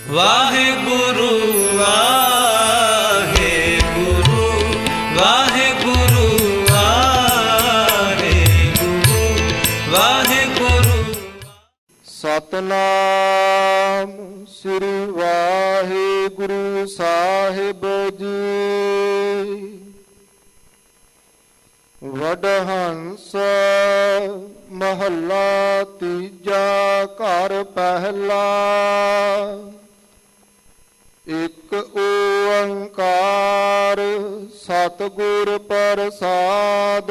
ਵਾਹਿਗੁਰੂ ਵਾਹਿਗੁਰੂ ਵਾਹਿਗੁਰੂ ਵਾਹਿਗੁਰੂ ਵਾਹਿਗੁਰੂ। ਸਤਨਾਮ ਸ੍ਰੀ ਵਾਹਿਗੁਰੂ ਸਾਹਿਬ ਜੀ। ਵਡਹੰਸ ਮਹੱਲਾ ਤੀਜਾ ਘਰ ਪਹਿਲਾ। ਇਕ ਓੰਕਾਰ ਸਤਿਗੁਰ ਪ੍ਰਸਾਦ।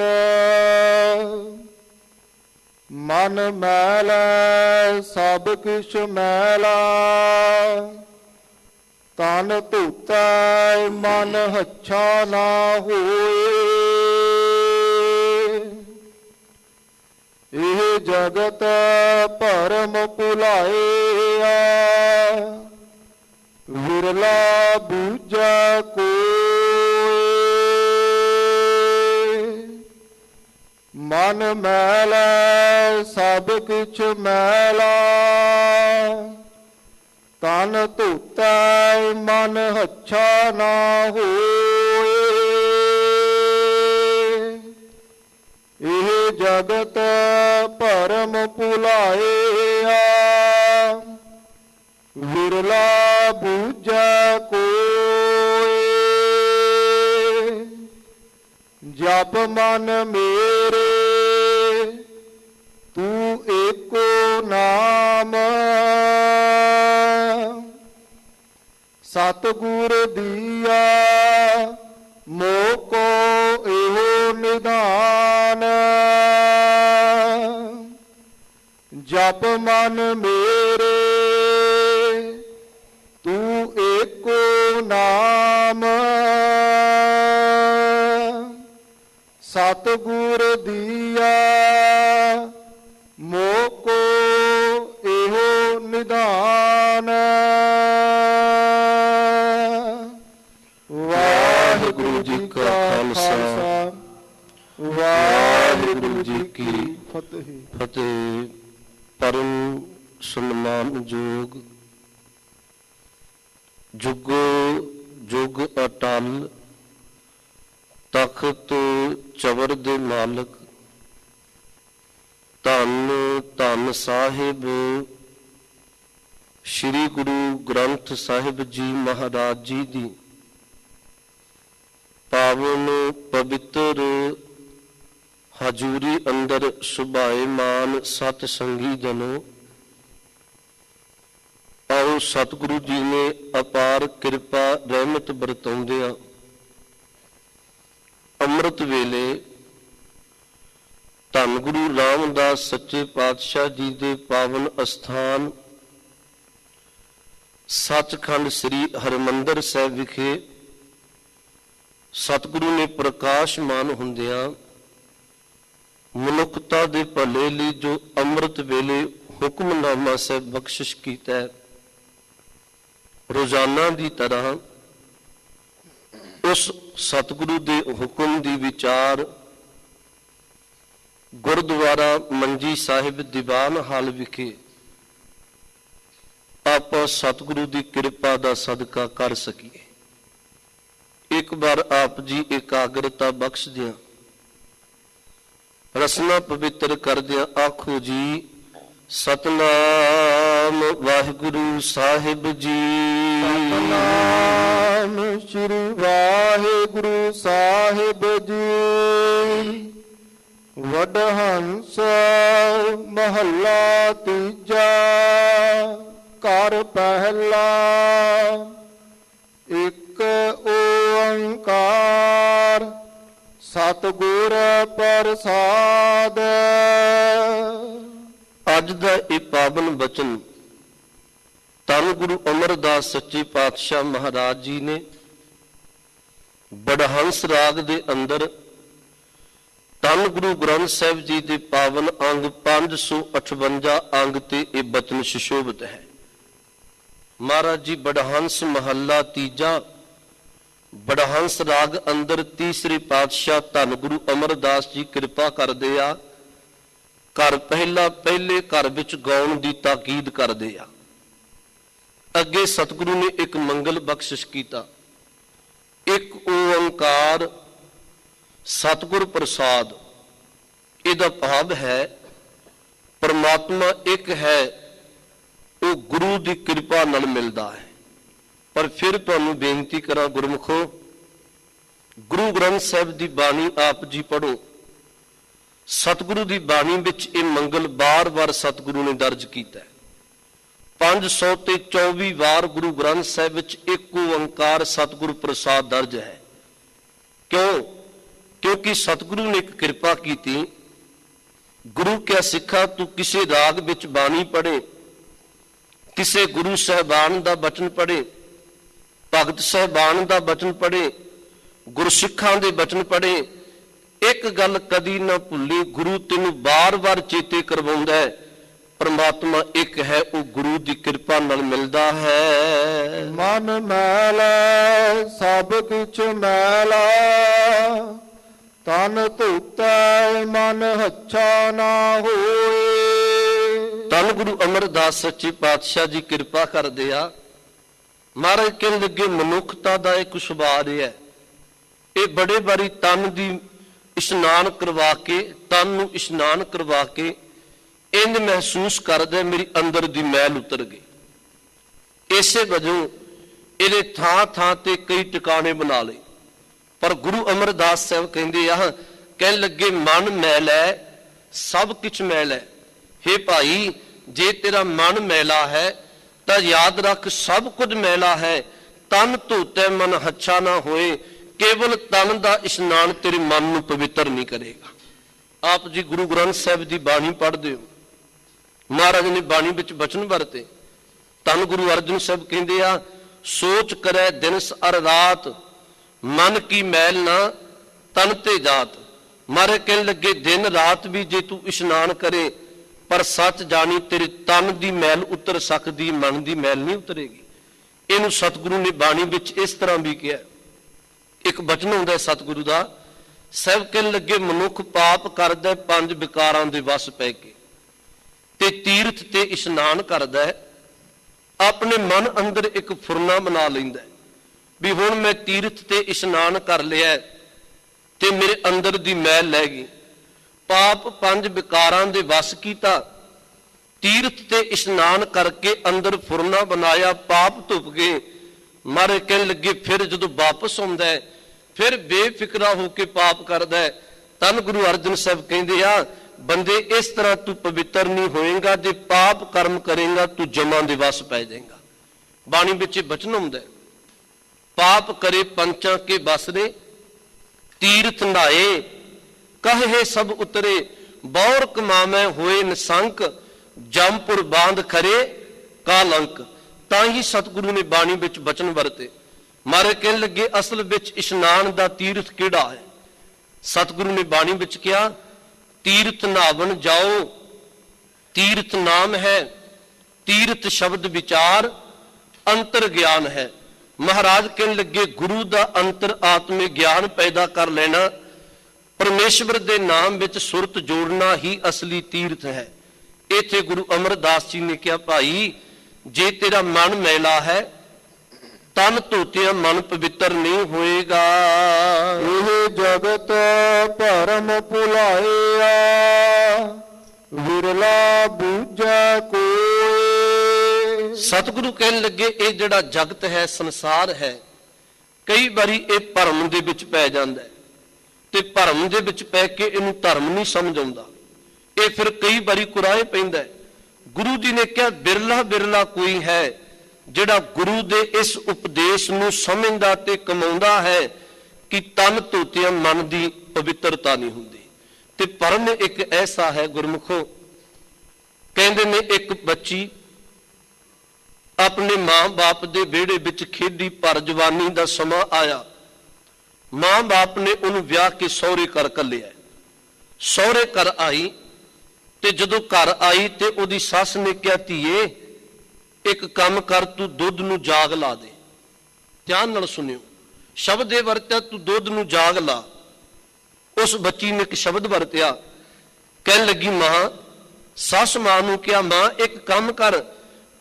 ਮਨ ਮੈਲੈ ਸਭ ਕਿਛ ਮੈਲਾ, ਤਨ ਧੋਤੈ ਮਨ ਹੱਛਾ ਨਾ ਹੋਏ। ਇਹ ਜਗਤ ਭਰਮ ਭੁਲਾਇਆ, ਵਿਰਲਾ ਬੂਝੈ ਕੋਇ। ਮਨ ਮੈਲੈ ਸਭ ਕਿਛ ਮੈਲਾ, ਤਨ ਧੋਤੈ ਮਨ ਹੱਛਾ ਨਾ ਹੋਏ। ਇਹ ਜਗਤ ਭਰਮ ਭੁਲਾਇਆ, ਵਿਰਲਾ ਬੂਝੈ ਕੋਇ। ਜਪ ਮਨ ਮੇਰੇ ਤੂੰ ਏਕੋ ਨਾਮ, ਸਤਿਗੁਰ ਦੀਆ ਮੋਕੋ ਇਹੋ ਨਿਧਾਨ। ਜਪ ਮਨ ਮੇਰੇ ਤੂੰ ਏਕੋ ਨਾਮ, ਸਤਿਗੁਰ ਦੀਆ ਮੋਕੋ ਇਹੋ ਨਿਧਾਨ। ਵਾਹਿਗੁਰੂ ਜੀ ਕਾ ਖਾਲਸਾ, ਵਾਹਿਗੁਰੂ ਜੀ ਕੀ ਫਤਿਹ। ਪਰਮ ਸਨਮਾਨਯੋਗ ਜੁਗੋ ਜੁਗ ਅਟਲ ਤਖਤ ਚਵਰ ਦੇ ਮਾਲਕ, ਧੰਨ ਧੰਨ ਸਾਹਿਬ ਸ੍ਰੀ ਗੁਰੂ ਗ੍ਰੰਥ ਸਾਹਿਬ ਜੀ ਮਹਾਰਾਜ ਜੀ ਦੀ ਪਾਵਨ ਪਵਿੱਤਰ ਹਜ਼ੂਰੀ ਅੰਦਰ ਸੁਭਾਏਮਾਨ ਸਤ ਸੰਗੀ ਜਨੋ, ਆਓ ਸਤਿਗੁਰੂ ਜੀ ਨੇ ਅਪਾਰ ਕਿਰਪਾ ਰਹਿਮਤ ਵਰਤਾਉਂਦਿਆਂ ਅੰਮ੍ਰਿਤ ਵੇਲੇ ਧੰਨ ਗੁਰੂ ਰਾਮਦਾਸ ਸੱਚੇ ਪਾਤਸ਼ਾਹ ਜੀ ਦੇ ਪਾਵਨ ਅਸਥਾਨ ਸੱਚਖੰਡ ਸ੍ਰੀ ਹਰਿਮੰਦਰ ਸਾਹਿਬ ਵਿਖੇ ਸਤਿਗੁਰੂ ਨੇ ਪ੍ਰਕਾਸ਼ਮਾਨ ਹੁੰਦਿਆਂ ਮਨੁੱਖਤਾ ਦੇ ਭਲੇ ਲਈ ਜੋ ਅੰਮ੍ਰਿਤ ਵੇਲੇ ਹੁਕਮਨਾਮਾ ਸਾਹਿਬ ਬਖਸ਼ਿਸ਼ ਕੀਤਾ ਹੈ, ਰੋਜ਼ਾਨਾ ਦੀ ਤਰ੍ਹਾਂ ਉਸ ਸਤਿਗੁਰੂ ਦੇ ਹੁਕਮ ਦੀ ਵਿਚਾਰ ਗੁਰਦੁਆਰਾ ਮੰਜੀ ਸਾਹਿਬ ਦੀਵਾਨ ਹਾਲ ਵਿਖੇ ਆਪਾਂ ਸਤਿਗੁਰੂ ਦੀ ਕਿਰਪਾ ਦਾ ਸਦਕਾ ਕਰ ਸਕੀਏ। ਇੱਕ ਵਾਰ ਆਪ ਜੀ ਇਕਾਗਰਤਾ ਬਖਸ਼ ਦਿਆਂ, ਰਸਨਾ ਪਵਿੱਤਰ ਕਰਦਿਆਂ ਆਖੋ ਜੀ ਸਤਨਾਮ ਵਾਹਿਗੁਰੂ ਸਾਹਿਬ ਜੀ। ਸਤਨਾਮ ਸ੍ਰੀ ਵਾਹਿਗੁਰੂ ਸਾਹਿਬ ਜੀ। ਵਡਹੰਸ ਮਹੱਲਾ ਤੀਜਾ ਘਰ ਪਹਿਲਾ। ਇੱਕ ਓੰਕਾਰ ਸਤਿਗੁਰ ਪ੍ਰਸਾਦ। ਅੱਜ ਦਾ ਇਹ ਪਾਵਨ ਬਚਨ ਧੰਨ ਗੁਰੂ ਅਮਰਦਾਸ ਸੱਚੇ ਪਾਤਸ਼ਾਹ ਮਹਾਰਾਜ ਜੀ ਨੇ ਬੜਹੰਸ ਰਾਗ ਦੇ ਅੰਦਰ ਧੰਨ ਗੁਰੂ ਗ੍ਰੰਥ ਸਾਹਿਬ ਜੀ ਦੇ ਪਾਵਨ ਅੰਗ 558 ਅੰਗ ਤੇ ਇਹ ਬਚਨ ਸੁਸ਼ੋਭਿਤ ਹੈ। ਮਹਾਰਾਜ ਜੀ ਬੜਹੰਸ ਮਹੱਲਾ ਤੀਜਾ ਬੜਹੰਸ ਰਾਗ ਅੰਦਰ ਤੀਸਰੇ ਪਾਤਸ਼ਾਹ ਧੰਨ ਗੁਰੂ ਅਮਰਦਾਸ ਜੀ ਕਿਰਪਾ ਕਰਦੇ ਆ, ਘਰ ਪਹਿਲੇ ਘਰ ਵਿੱਚ ਗਾਉਣ ਦੀ ਤਾਕੀਦ ਕਰਦੇ ਆ। ਅੱਗੇ ਸਤਿਗੁਰੂ ਨੇ ਇੱਕ ਮੰਗਲ ਬਖਸ਼ਿਸ਼ ਕੀਤਾ। ਇੱਕ ਓੰਕਾਰ ਸਤਿਗੁਰ ਪ੍ਰਸਾਦ। ਇਹਦਾ ਭਾਵ ਹੈ ਪਰਮਾਤਮਾ ਇੱਕ ਹੈ, ਉਹ ਗੁਰੂ ਦੀ ਕਿਰਪਾ ਨਾਲ ਮਿਲਦਾ ਹੈ। ਪਰ ਫਿਰ ਤੁਹਾਨੂੰ ਬੇਨਤੀ ਕਰਾਂ ਗੁਰਮੁਖੋ, ਗੁਰੂ ਗ੍ਰੰਥ ਸਾਹਿਬ ਦੀ ਬਾਣੀ ਆਪ ਜੀ ਪੜ੍ਹੋ। ਸਤਿਗੁਰੂ ਦੀ ਬਾਣੀ ਵਿੱਚ ਇਹ ਮੰਗਲ ਬਾਰ-ਬਾਰ ਸਤਿਗੁਰੂ ਨੇ ਦਰਜ ਕੀਤਾ ਹੈ। 524 ਵਾਰ ਗੁਰੂ ਗ੍ਰੰਥ ਸਾਹਿਬ ਵਿੱਚ ਇੱਕ ਓੰਕਾਰ ਸਤਿਗੁਰੂ ਪ੍ਰਸਾਦ ਦਰਜ ਹੈ। ਕਿਉਂ? ਕਿਉਂਕਿ ਸਤਿਗੁਰੂ ਨੇ ਇੱਕ ਕਿਰਪਾ ਕੀਤੀ। ਗੁਰੂ ਕਿਆ ਸਿੱਖਾ ਤੂੰ ਕਿਸੇ ਰਾਗ ਵਿੱਚ ਬਾਣੀ ਪੜ੍ਹੇ, ਕਿਸੇ ਗੁਰੂ ਸਾਹਿਬਾਨ ਦਾ ਬਚਨ ਪੜ੍ਹੇ, ਭਗਤ ਸਾਹਿਬਾਨ ਦਾ ਬਚਨ ਪੜ੍ਹੇ, ਗੁਰਸਿੱਖਾਂ ਦੇ ਬਚਨ ਪੜ੍ਹੇ, ਇੱਕ ਗੱਲ ਕਦੀ ਨਾ ਭੁੱਲੀ, ਗੁਰੂ ਤੈਨੂੰ ਬਾਰ-ਬਾਰ ਚੇਤੇ ਕਰਵਾਉਂਦਾ ਹੈ ਪਰਮਾਤਮਾ ਇੱਕ ਹੈ, ਉਹ ਗੁਰੂ ਦੀ ਕਿਰਪਾ ਨਾਲ ਮਿਲਦਾ ਹੈ। ਮਨ ਮੈਲਾ ਸਭ ਕਿਛ ਮੈਲਾ, ਤਨ ਧੋਤੈ ਮਨ ਹੱਛਾ ਨਾ ਹੋਏ। ਧੰਨ ਗੁਰੂ ਅਮਰਦਾਸ ਸੱਚੇ ਪਾਤਸ਼ਾਹ ਜੀ ਕਿਰਪਾ ਕਰਦੇ ਆ। ਮਹਾਰਾਜ ਕਹਿਣ ਲੱਗੇ ਮਨੁੱਖਤਾ ਦਾ ਇੱਕ ਸੁਭਾਅ ਹੈ, ਇਹ ਬੜੇ ਵਾਰੀ ਤਨ ਦੀ ਇਸ਼ਨਾਨ ਕਰਵਾ ਕੇ, ਤਨ ਨੂੰ ਇਸ਼ਨਾਨ ਕਰਵਾ ਕੇ ਇੰਜ ਮਹਿਸੂਸ ਕਰਦਾ ਮੇਰੀ ਅੰਦਰ ਦੀ ਮੈਲ ਉਤਰ ਗਈ। ਇਸੇ ਵਜੋਂ ਇਹਦੇ ਥਾਂ ਥਾਂ ਤੇ ਕਈ ਟਿਕਾਣੇ ਬਣਾ ਲਏ। ਪਰ ਗੁਰੂ ਅਮਰਦਾਸ ਸਾਹਿਬ ਕਹਿੰਦੇ ਆ, ਕਹਿਣ ਲੱਗੇ ਮਨ ਮੈਲ ਹੈ, ਸਭ ਕੁਛ ਮੈਲ ਹੈ। ਹੇ ਭਾਈ, ਜੇ ਤੇਰਾ ਮਨ ਮੈਲਾ ਹੈ ਤਾਂ ਯਾਦ ਰੱਖ ਸਭ ਕੁਝ ਮੈਲਾ ਹੈ। ਤਨ ਧੋਤੈ ਮਨ ਹੱਛਾ ਨਾ ਹੋਏ, ਕੇਵਲ ਤਨ ਦਾ ਇਸ਼ਨਾਨ ਤੇਰੇ ਮਨ ਨੂੰ ਪਵਿੱਤਰ ਨਹੀਂ ਕਰੇਗਾ। ਆਪ ਜੀ ਗੁਰੂ ਗ੍ਰੰਥ ਸਾਹਿਬ ਦੀ ਬਾਣੀ ਪੜ੍ਹਦੇ ਹੋ, ਮਹਾਰਾਜ ਨੇ ਬਾਣੀ ਵਿੱਚ ਬਚਨ ਵਰਤੇ। ਧੰਨ ਗੁਰੂ ਅਰਜਨ ਸਾਹਿਬ ਕਹਿੰਦੇ ਆ, ਸੋਚ ਕਰੈ ਦਿਨਸ ਅਰ ਰਾਤ, ਮਨ ਕੀ ਮੈਲ ਨਾ ਤਨ ਤੇ ਜਾਤ। ਮਾਰੇ ਕਹਿਣ ਲੱਗੇ ਦਿਨ ਰਾਤ ਵੀ ਜੇ ਤੂੰ ਇਸ਼ਨਾਨ ਕਰੇ, ਪਰ ਸੱਚ ਜਾਣੀ ਤੇਰੇ ਤਨ ਦੀ ਮੈਲ ਉਤਰ ਸਕਦੀ, ਮਨ ਦੀ ਮੈਲ ਨਹੀਂ ਉਤਰੇਗੀ। ਇਹਨੂੰ ਸਤਿਗੁਰੂ ਨੇ ਬਾਣੀ ਵਿੱਚ ਇਸ ਤਰ੍ਹਾਂ ਵੀ ਕਿਹਾ। ਇੱਕ ਬਚਨ ਹੁੰਦਾ ਸਤਿਗੁਰੂ ਦਾ, ਸਾਹਿਬ ਕਹਿਣ ਲੱਗੇ ਮਨੁੱਖ ਪਾਪ ਕਰਦਾ 5 ਵਿਕਾਰਾਂ ਦੇ ਵਸ ਪੈ ਕੇ, ਤੇ ਤੀਰਥ ਤੇ ਇਸ਼ਨਾਨ ਕਰਦਾ ਹੈ, ਆਪਣੇ ਮਨ ਅੰਦਰ ਇੱਕ ਫੁਰਨਾ ਬਣਾ ਲੈਂਦਾ ਵੀ ਹੁਣ ਮੈਂ ਤੀਰਥ ਤੇ ਇਸ਼ਨਾਨ ਕਰ ਲਿਆ ਤੇ ਮੇਰੇ ਅੰਦਰ ਦੀ ਮੈਲ ਲੈ ਗਈ। ਪਾਪ 5 ਵਿਕਾਰਾਂ ਦੇ ਵਸ ਕੀਤਾ, ਤੀਰਥ ਤੇ ਇਸ਼ਨਾਨ ਕਰਕੇ ਅੰਦਰ ਫੁਰਨਾ ਬਣਾਇਆ, ਪਾਪ ਧੁੱਪ ਗਏ। ਮਾਰੇ ਕਹਿਣ ਲੱਗੇ ਫਿਰ ਜਦੋਂ ਵਾਪਸ ਆਉਂਦਾ ਹੈ, ਫਿਰ ਬੇਫਿਕਰਾ ਹੋ ਕੇ ਪਾਪ ਕਰਦਾ ਹੈ। ਧੰਨ ਗੁਰੂ ਅਰਜਨ ਸਾਹਿਬ ਕਹਿੰਦੇ ਆ, ਬੰਦੇ ਇਸ ਤਰ੍ਹਾਂ ਤੂੰ ਪਵਿੱਤਰ ਨਹੀਂ ਹੋਏਗਾ, ਜੇ ਪਾਪ ਕਰਮ ਕਰੇਗਾ ਤੂੰ ਜਮਾਂ ਦੇ ਵਸ ਪੈ ਜਾਏਗਾ। ਬਾਣੀ ਵਿੱਚ ਬਚਨ ਹੁੰਦਾ, ਪਾਪ ਕਰੇ ਪੰਚਾਂ ਕੇ ਬਸ ਨੇ, ਤੀਰਥ ਨਾਏ ਕਹੇ ਸਭ ਉਤਰੇ, ਬੌਰ ਕਮਾਵੇਂ ਹੋਏ ਨਿਸੰਕ, ਜਮਪੁਰ ਬਾਂਧ ਖਰੇ ਕਾਲੰਕ। ਤਾਂ ਹੀ ਸਤਿਗੁਰੂ ਨੇ ਬਾਣੀ ਵਿੱਚ ਬਚਨ ਵਰਤੇ। ਮਾਰੇ ਕਹਿਣ ਲੱਗੇ ਅਸਲ ਵਿੱਚ ਇਸ਼ਨਾਨ ਦਾ ਤੀਰਥ ਕਿਹੜਾ ਹੈ? ਸਤਿਗੁਰੂ ਨੇ ਬਾਣੀ ਵਿੱਚ ਕਿਹਾ, ਤੀਰਥ ਨਾਵਣ ਜਾਓ, ਤੀਰਥ ਨਾਮ ਹੈ, ਤੀਰਥ ਸ਼ਬਦ ਵਿਚਾਰ, ਅੰਤਰ ਗਿਆਨ ਹੈ। ਮਹਾਰਾਜ ਕਹਿਣ ਲੱਗੇ ਗੁਰੂ ਦਾ ਅੰਤਰ ਆਤਮਿਕ ਗਿਆਨ ਪੈਦਾ ਕਰ ਲੈਣਾ, ਪਰਮੇਸ਼ਵਰ ਦੇ ਨਾਮ ਵਿੱਚ ਸੁਰਤ ਜੋੜਨਾ ਹੀ ਅਸਲੀ ਤੀਰਥ ਹੈ। ਇੱਥੇ ਗੁਰੂ ਅਮਰਦਾਸ ਜੀ ਨੇ ਕਿਹਾ, ਭਾਈ ਜੇ ਤੇਰਾ ਮਨ ਮੈਲਾ ਹੈ, ਤਨ ਧੋਤਿਆਂ ਮਨ ਪਵਿੱਤਰ ਨਹੀਂ ਹੋਏਗਾ। ਇਹ ਜਗਤ ਭਰਮ ਭੁਲਾਇਆ, ਵਿਰਲਾ ਬੂਝੈ ਕੋਈ। ਸਤਿਗੁਰੂ ਕਹਿਣ ਲੱਗੇ ਇਹ ਜਿਹੜਾ ਜਗਤ ਹੈ, ਸੰਸਾਰ ਹੈ, ਕਈ ਵਾਰੀ ਇਹ ਭਰਮ ਦੇ ਵਿੱਚ ਪੈ ਜਾਂਦਾ ਹੈ, ਤੇ ਭਰਮ ਦੇ ਵਿੱਚ ਪੈ ਕੇ ਇਹਨੂੰ ਧਰਮ ਨਹੀਂ ਸਮਝ ਆਉਂਦਾ, ਇਹ ਫਿਰ ਕਈ ਵਾਰੀ ਕੁਰਾਏ ਪੈਂਦਾ। ਗੁਰੂ ਜੀ ਨੇ ਕਿਹਾ ਬਿਰਲਾ ਬਿਰਲਾ ਕੋਈ ਹੈ ਜਿਹੜਾ ਗੁਰੂ ਦੇ ਇਸ ਉਪਦੇਸ਼ ਨੂੰ ਸਮਝਦਾ ਤੇ ਕਮਾਉਂਦਾ ਹੈ ਕਿ ਤਨ ਧੋਤਿਆਂ ਮਨ ਦੀ ਪਵਿੱਤਰਤਾ ਨਹੀਂ ਹੁੰਦੀ। ਤੇ ਭਰਮ ਇੱਕ ਐਸਾ ਹੈ ਗੁਰਮੁਖੋ, ਕਹਿੰਦੇ ਨੇ ਇੱਕ ਬੱਚੀ ਆਪਣੇ ਮਾਂ-ਬਾਪ ਦੇ ਵਿਹੜੇ ਵਿੱਚ ਖੇਡੀ, ਪਰ ਜਵਾਨੀ ਦਾ ਸਮਾਂ ਆਇਆ, ਮਾਂ-ਬਾਪ ਨੇ ਉਹਨੂੰ ਵਿਆਹ ਕੇ ਸਹੁਰੇ ਘਰ ਘੱਲਿਆ। ਸਹੁਰੇ ਘਰ ਆਈ ਤੇ ਜਦੋਂ ਘਰ ਆਈ ਤੇ ਉਹਦੀ ਸੱਸ ਨੇ ਕਿਹਾ, ਧੀਏ ਇੱਕ ਕੰਮ ਕਰ, ਤੂੰ ਦੁੱਧ ਨੂੰ ਜਾਗ ਲਾ ਦੇ। ਧਿਆਨ ਨਾਲ ਸੁਣਿਓ, ਸ਼ਬਦ ਇਹ ਵਰਤਿਆ, ਤੂੰ ਦੁੱਧ ਨੂੰ ਜਾਗ ਲਾ। ਉਸ ਬੱਚੀ ਨੇ ਇੱਕ ਸ਼ਬਦ ਵਰਤਿਆ, ਕਹਿਣ ਲੱਗੀ ਮਾਂ, ਸੱਸ ਮਾਂ ਨੂੰ ਕਿਹਾ, ਮਾਂ ਇੱਕ ਕੰਮ ਕਰ,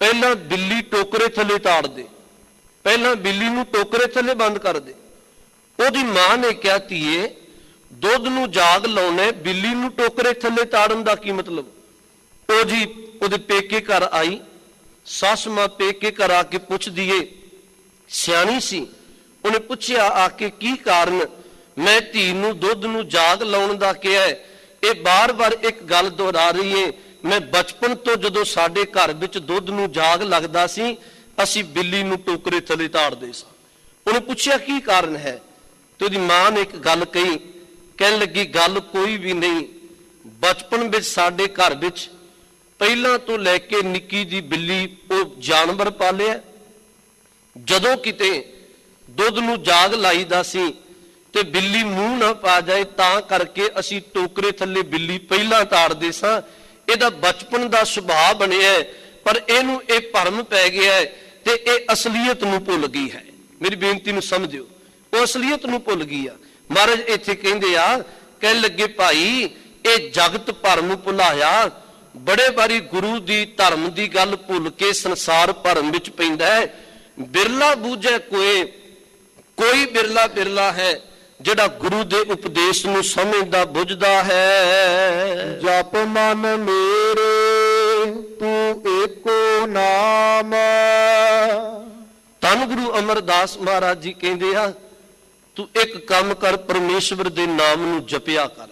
ਪਹਿਲਾਂ ਬਿੱਲੀ ਟੋਕਰੇ ਥੱਲੇ ਤਾੜ ਦੇ, ਪਹਿਲਾਂ ਬਿੱਲੀ ਨੂੰ ਟੋਕਰੇ ਥੱਲੇ ਬੰਦ ਕਰ ਦੇ। ਉਹਦੀ ਮਾਂ ਨੇ ਕਿਹਾ, ਧੀਏ ਦੁੱਧ ਨੂੰ ਜਾਗ ਲਾਉਣੇ, ਬਿੱਲੀ ਨੂੰ ਟੋਕਰੇ ਥੱਲੇ ਤਾੜਨ ਦਾ ਕੀ ਮਤਲਬ? ਉਹ ਜੀ ਉਹਦੇ ਪੇਕੇ ਘਰ ਆਈ, ਸੱਸ ਮਾਂ ਪੇਕੇ ਘਰ ਆ ਕੇ ਪੁੱਛਦੀ ਏ, ਸਿਆਣੀ ਸੀ, ਉਹਨੇ ਪੁੱਛਿਆ ਆ ਕੇ ਕੀ ਕਾਰਨ ਮੈਂ ਧੀ ਨੂੰ ਦੁੱਧ ਨੂੰ ਜਾਗ ਲਾਉਣ ਦਾ ਕਿਹਾ ਹੈ? ਇਹ ਬਾਰ-ਬਾਰ ਇੱਕ ਗੱਲ ਦੁਹਰਾ ਰਹੀ ਏ, ਮੈਂ ਬਚਪਨ ਤੋਂ ਜਦੋਂ ਸਾਡੇ ਘਰ ਵਿੱਚ ਦੁੱਧ ਨੂੰ ਜਾਗ ਲੱਗਦਾ ਸੀ, ਅਸੀਂ ਬਿੱਲੀ ਨੂੰ ਟੋਕਰੇ ਥੱਲੇ ਤਾੜਦੇ ਸਾਂ। ਉਹਨੇ ਪੁੱਛਿਆ ਕੀ ਕਾਰਨ ਹੈ? ਤੇ ਉਹਦੀ ਮਾਂ ਨੇ ਇੱਕ ਗੱਲ ਕਹੀ, ਕਹਿਣ ਲੱਗੀ ਗੱਲ ਕੋਈ ਵੀ ਨਹੀਂ, ਬਚਪਨ ਵਿੱਚ ਸਾਡੇ ਘਰ ਵਿੱਚ ਪਹਿਲਾਂ ਤੋਂ ਲੈ ਕੇ ਨਿੱਕੀ ਜੀ ਬਿੱਲੀ ਉਹ ਜਾਨਵਰ ਪਾਲਿਆ, ਜਦੋਂ ਕਿਤੇ ਦੁੱਧ ਨੂੰ ਜਾਗ ਲਾਈਦਾ ਸੀ ਤੇ ਬਿੱਲੀ ਮੂੰਹ ਨਾ ਪਾ ਜਾਏ ਤਾਂ ਕਰਕੇ ਅਸੀਂ ਟੋਕਰੇ ਥੱਲੇ ਬਿੱਲੀ ਪਹਿਲਾਂ ਤਾੜਦੇ ਸਾਂ। ਇਹਦਾ ਬਚਪਨ ਦਾ ਸੁਭਾਅ ਬਣਿਆ, ਪਰ ਇਹਨੂੰ ਇਹ ਭਰਮ ਪੈ ਗਿਆ ਹੈ ਤੇ ਇਹ ਅਸਲੀਅਤ ਨੂੰ ਭੁੱਲ ਗਈ ਹੈ। ਮੇਰੀ ਬੇਨਤੀ ਨੂੰ ਸਮਝਿਓ, ਉਹ ਅਸਲੀਅਤ ਨੂੰ ਭੁੱਲ ਗਈ ਆ। ਮਹਾਰਾਜ ਇੱਥੇ ਕਹਿੰਦੇ ਆ, ਕਹਿਣ ਲੱਗੇ ਭਾਈ ਇਹ ਜਗਤ ਭਰਮ ਭੁਲਾਇਆ, ਬੜੇ ਵਾਰੀ ਗੁਰੂ ਦੀ ਧਰਮ ਦੀ ਗੱਲ ਭੁੱਲ ਕੇ ਸੰਸਾਰ ਭਰਮ ਵਿੱਚ ਪੈਂਦਾ ਹੈ। ਬਿਰਲਾ ਬੂਝੈ ਕੋਏ, ਕੋਈ ਬਿਰਲਾ ਹੈ ਜਿਹੜਾ ਗੁਰੂ ਦੇ ਉਪਦੇਸ਼ ਨੂੰ ਸਮਝਦਾ ਬੁੱਝਦਾ ਹੈ। ਜਪ ਮਨ ਮੇਰੇ ਤੂੰ ਏਕੋ ਨਾਮ। ਧੰਨ ਗੁਰੂ ਅਮਰਦਾਸ ਮਹਾਰਾਜ ਜੀ ਕਹਿੰਦੇ ਆ, ਤੂੰ ਇੱਕ ਕੰਮ ਕਰ, ਪਰਮੇਸ਼ਵਰ ਦੇ ਨਾਮ ਨੂੰ ਜਪਿਆ ਕਰ।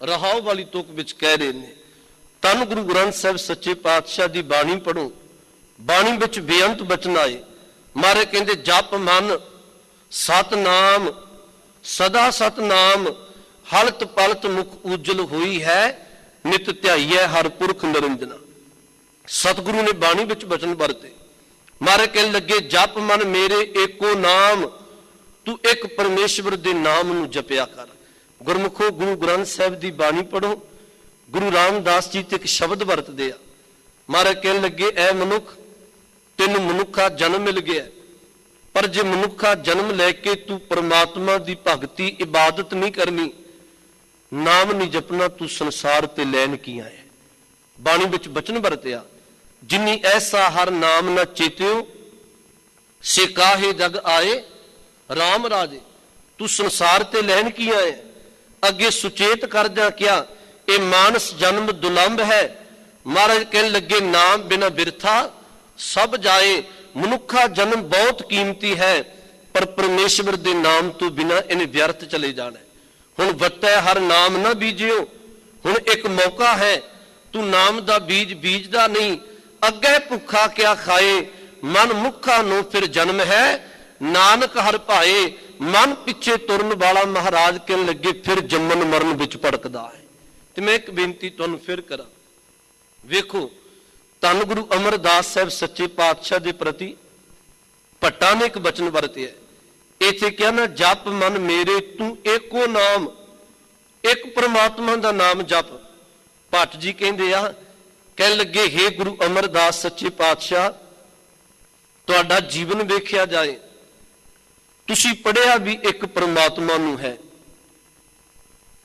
ਰਹਾਉ ਵਾਲੀ ਤੁਕ ਵਿੱਚ ਕਹਿ ਰਹੇ ਨੇ, ਧੰਨ ਗੁਰੂ ਗ੍ਰੰਥ ਸਾਹਿਬ ਸੱਚੇ ਪਾਤਸ਼ਾਹ ਦੀ ਬਾਣੀ ਪੜੋ, ਬਾਣੀ ਵਿੱਚ ਬੇਅੰਤ ਬਚਨ ਆਏ। ਮਹਾਰਾਜ ਕਹਿੰਦੇ ਜਪ ਮਨ ਸਤਨਾਮ, ਸਦਾ ਸਤਨਾਮ, ਹਲਤ ਪਲਤ ਮੁਖ ਉਜਲ ਹੋਈ ਹੈ, ਨਿਤ ਧਿਆਈਐ ਹਰ ਪੁਰਖ ਨਿਰੰਜਨਾ। ਸਤਿਗੁਰੂ ਨੇ ਬਾਣੀ ਵਿੱਚ ਬਚਨ ਵਰਤੇ। ਮਹਾਰਾਜ ਕਹਿਣ ਲੱਗੇ ਜਪ ਮਨ ਮੇਰੇ ਏਕੋ ਨਾਮ, ਤੂੰ ਇੱਕ ਪਰਮੇਸ਼ਵਰ ਦੇ ਨਾਮ ਨੂੰ ਜਪਿਆ ਕਰ। ਗੁਰਮੁਖੋ ਗੁਰੂ ਗ੍ਰੰਥ ਸਾਹਿਬ ਦੀ ਬਾਣੀ ਪੜੋ। ਗੁਰੂ ਰਾਮਦਾਸ ਜੀ ਤੇ ਇੱਕ ਸ਼ਬਦ ਵਰਤਦੇ ਆ। ਮਹਾਰਾਜ ਕਹਿਣ ਲੱਗੇ ਐ ਮਨੁੱਖ, ਤੈਨੂੰ ਮਨੁੱਖਾ ਜਨਮ ਮਿਲ ਗਿਆ, ਪਰ ਜੇ ਮਨੁੱਖਾ ਜਨਮ ਲੈ ਕੇ ਤੂੰ ਪਰਮਾਤਮਾ ਦੀ ਭਗਤੀ ਇਬਾਦਤ ਨਹੀਂ ਕਰਨੀ, ਨਾਮ ਨਹੀਂ ਜਪਣਾ, ਤੂੰ ਸੰਸਾਰ ਤੇ ਲੈਣ ਕੀ ਆਇਆ। ਬਾਣੀ ਵਿੱਚ ਬਚਨ ਵਰਤਿਆ, ਜਿਨੀ ਐਸਾ ਹਰ ਨਾਮ ਨਾ ਚੇਤਿਓ, ਸੇ ਕਾਹੇ ਜਗ ਆਏ ਰਾਮ ਰਾਜੇ। ਤੂੰ ਸੰਸਾਰ ਤੇ ਲੈਣ ਕੀ ਆਇਆ? ਅੱਗੇ ਸੁਚੇਤ ਕਰ ਜਾ ਕਿਆ, ਇਹ ਮਾਨਸ ਜਨਮ ਦੁਲੰਭ ਹੈ। ਮਹਾਰਾਜ ਕਹਿਣ ਲੱਗੇ ਨਾਮ ਬਿਨਾ ਬਿਰਥਾ ਸਭ ਜਾਏ। ਮਨੁੱਖਾ ਜਨਮ ਬਹੁਤ ਕੀਮਤੀ ਹੈ, ਪਰ ਪਰਮੇਸ਼ਵਰ ਦੇ ਨਾਮ ਤੋਂ ਬਿਨਾ ਇਹਨੇ ਵਿਅਰਥ ਚਲੇ ਜਾਣਾ। ਹੁਣ ਵੱਟੈ ਹਰ ਨਾਮ ਨਾ ਬੀਜਿਓ, ਹੁਣ ਇੱਕ ਮੌਕਾ ਹੈ, ਤੂੰ ਨਾਮ ਦਾ ਬੀਜ ਬੀਜਦਾ ਨਹੀਂ, ਅੱਗੇ ਭੁੱਖਾ ਕਿਆ ਖਾਏ, ਮਨ ਮੁੱਖਾ ਨੂੰ ਫਿਰ ਜਨਮ ਹੈ, ਨਾਨਕ ਹਰ ਭਾਏ। ਮਨ ਪਿੱਛੇ ਤੁਰਨ ਵਾਲਾ ਮਹਾਰਾਜ ਕਹਿਣ ਲੱਗੇ ਫਿਰ ਜੰਮਣ ਮਰਨ ਵਿੱਚ ਭੜਕਦਾ ਹੈ। ਤੇ ਮੈਂ ਇੱਕ ਬੇਨਤੀ ਤੁਹਾਨੂੰ ਫਿਰ ਕਰਾਂ, ਵੇਖੋ ਧੰਨ ਗੁਰੂ ਅਮਰਦਾਸ ਸਾਹਿਬ ਸੱਚੇ ਪਾਤਸ਼ਾਹ ਦੇ ਪ੍ਰਤੀ ਭੱਟਾਂ ਨੇ ਇੱਕ ਬਚਨ ਵਰਤਿਆ। ਇੱਥੇ ਕਿਹਾ ਨਾ ਜਪ ਮਨ ਮੇਰੇ ਤੂੰ ਏਕੋ ਨਾਮ, ਇੱਕ ਪਰਮਾਤਮਾ ਦਾ ਨਾਮ ਜਪ। ਭੱਟ ਜੀ ਕਹਿੰਦੇ ਆ, ਕਹਿਣ ਲੱਗੇ ਹੇ ਗੁਰੂ ਅਮਰਦਾਸ ਸੱਚੇ ਪਾਤਸ਼ਾਹ, ਤੁਹਾਡਾ ਜੀਵਨ ਵੇਖਿਆ ਜਾਏ, ਤੁਸੀਂ ਪੜਿਆ ਵੀ ਇੱਕ ਪਰਮਾਤਮਾ ਨੂੰ ਹੈ,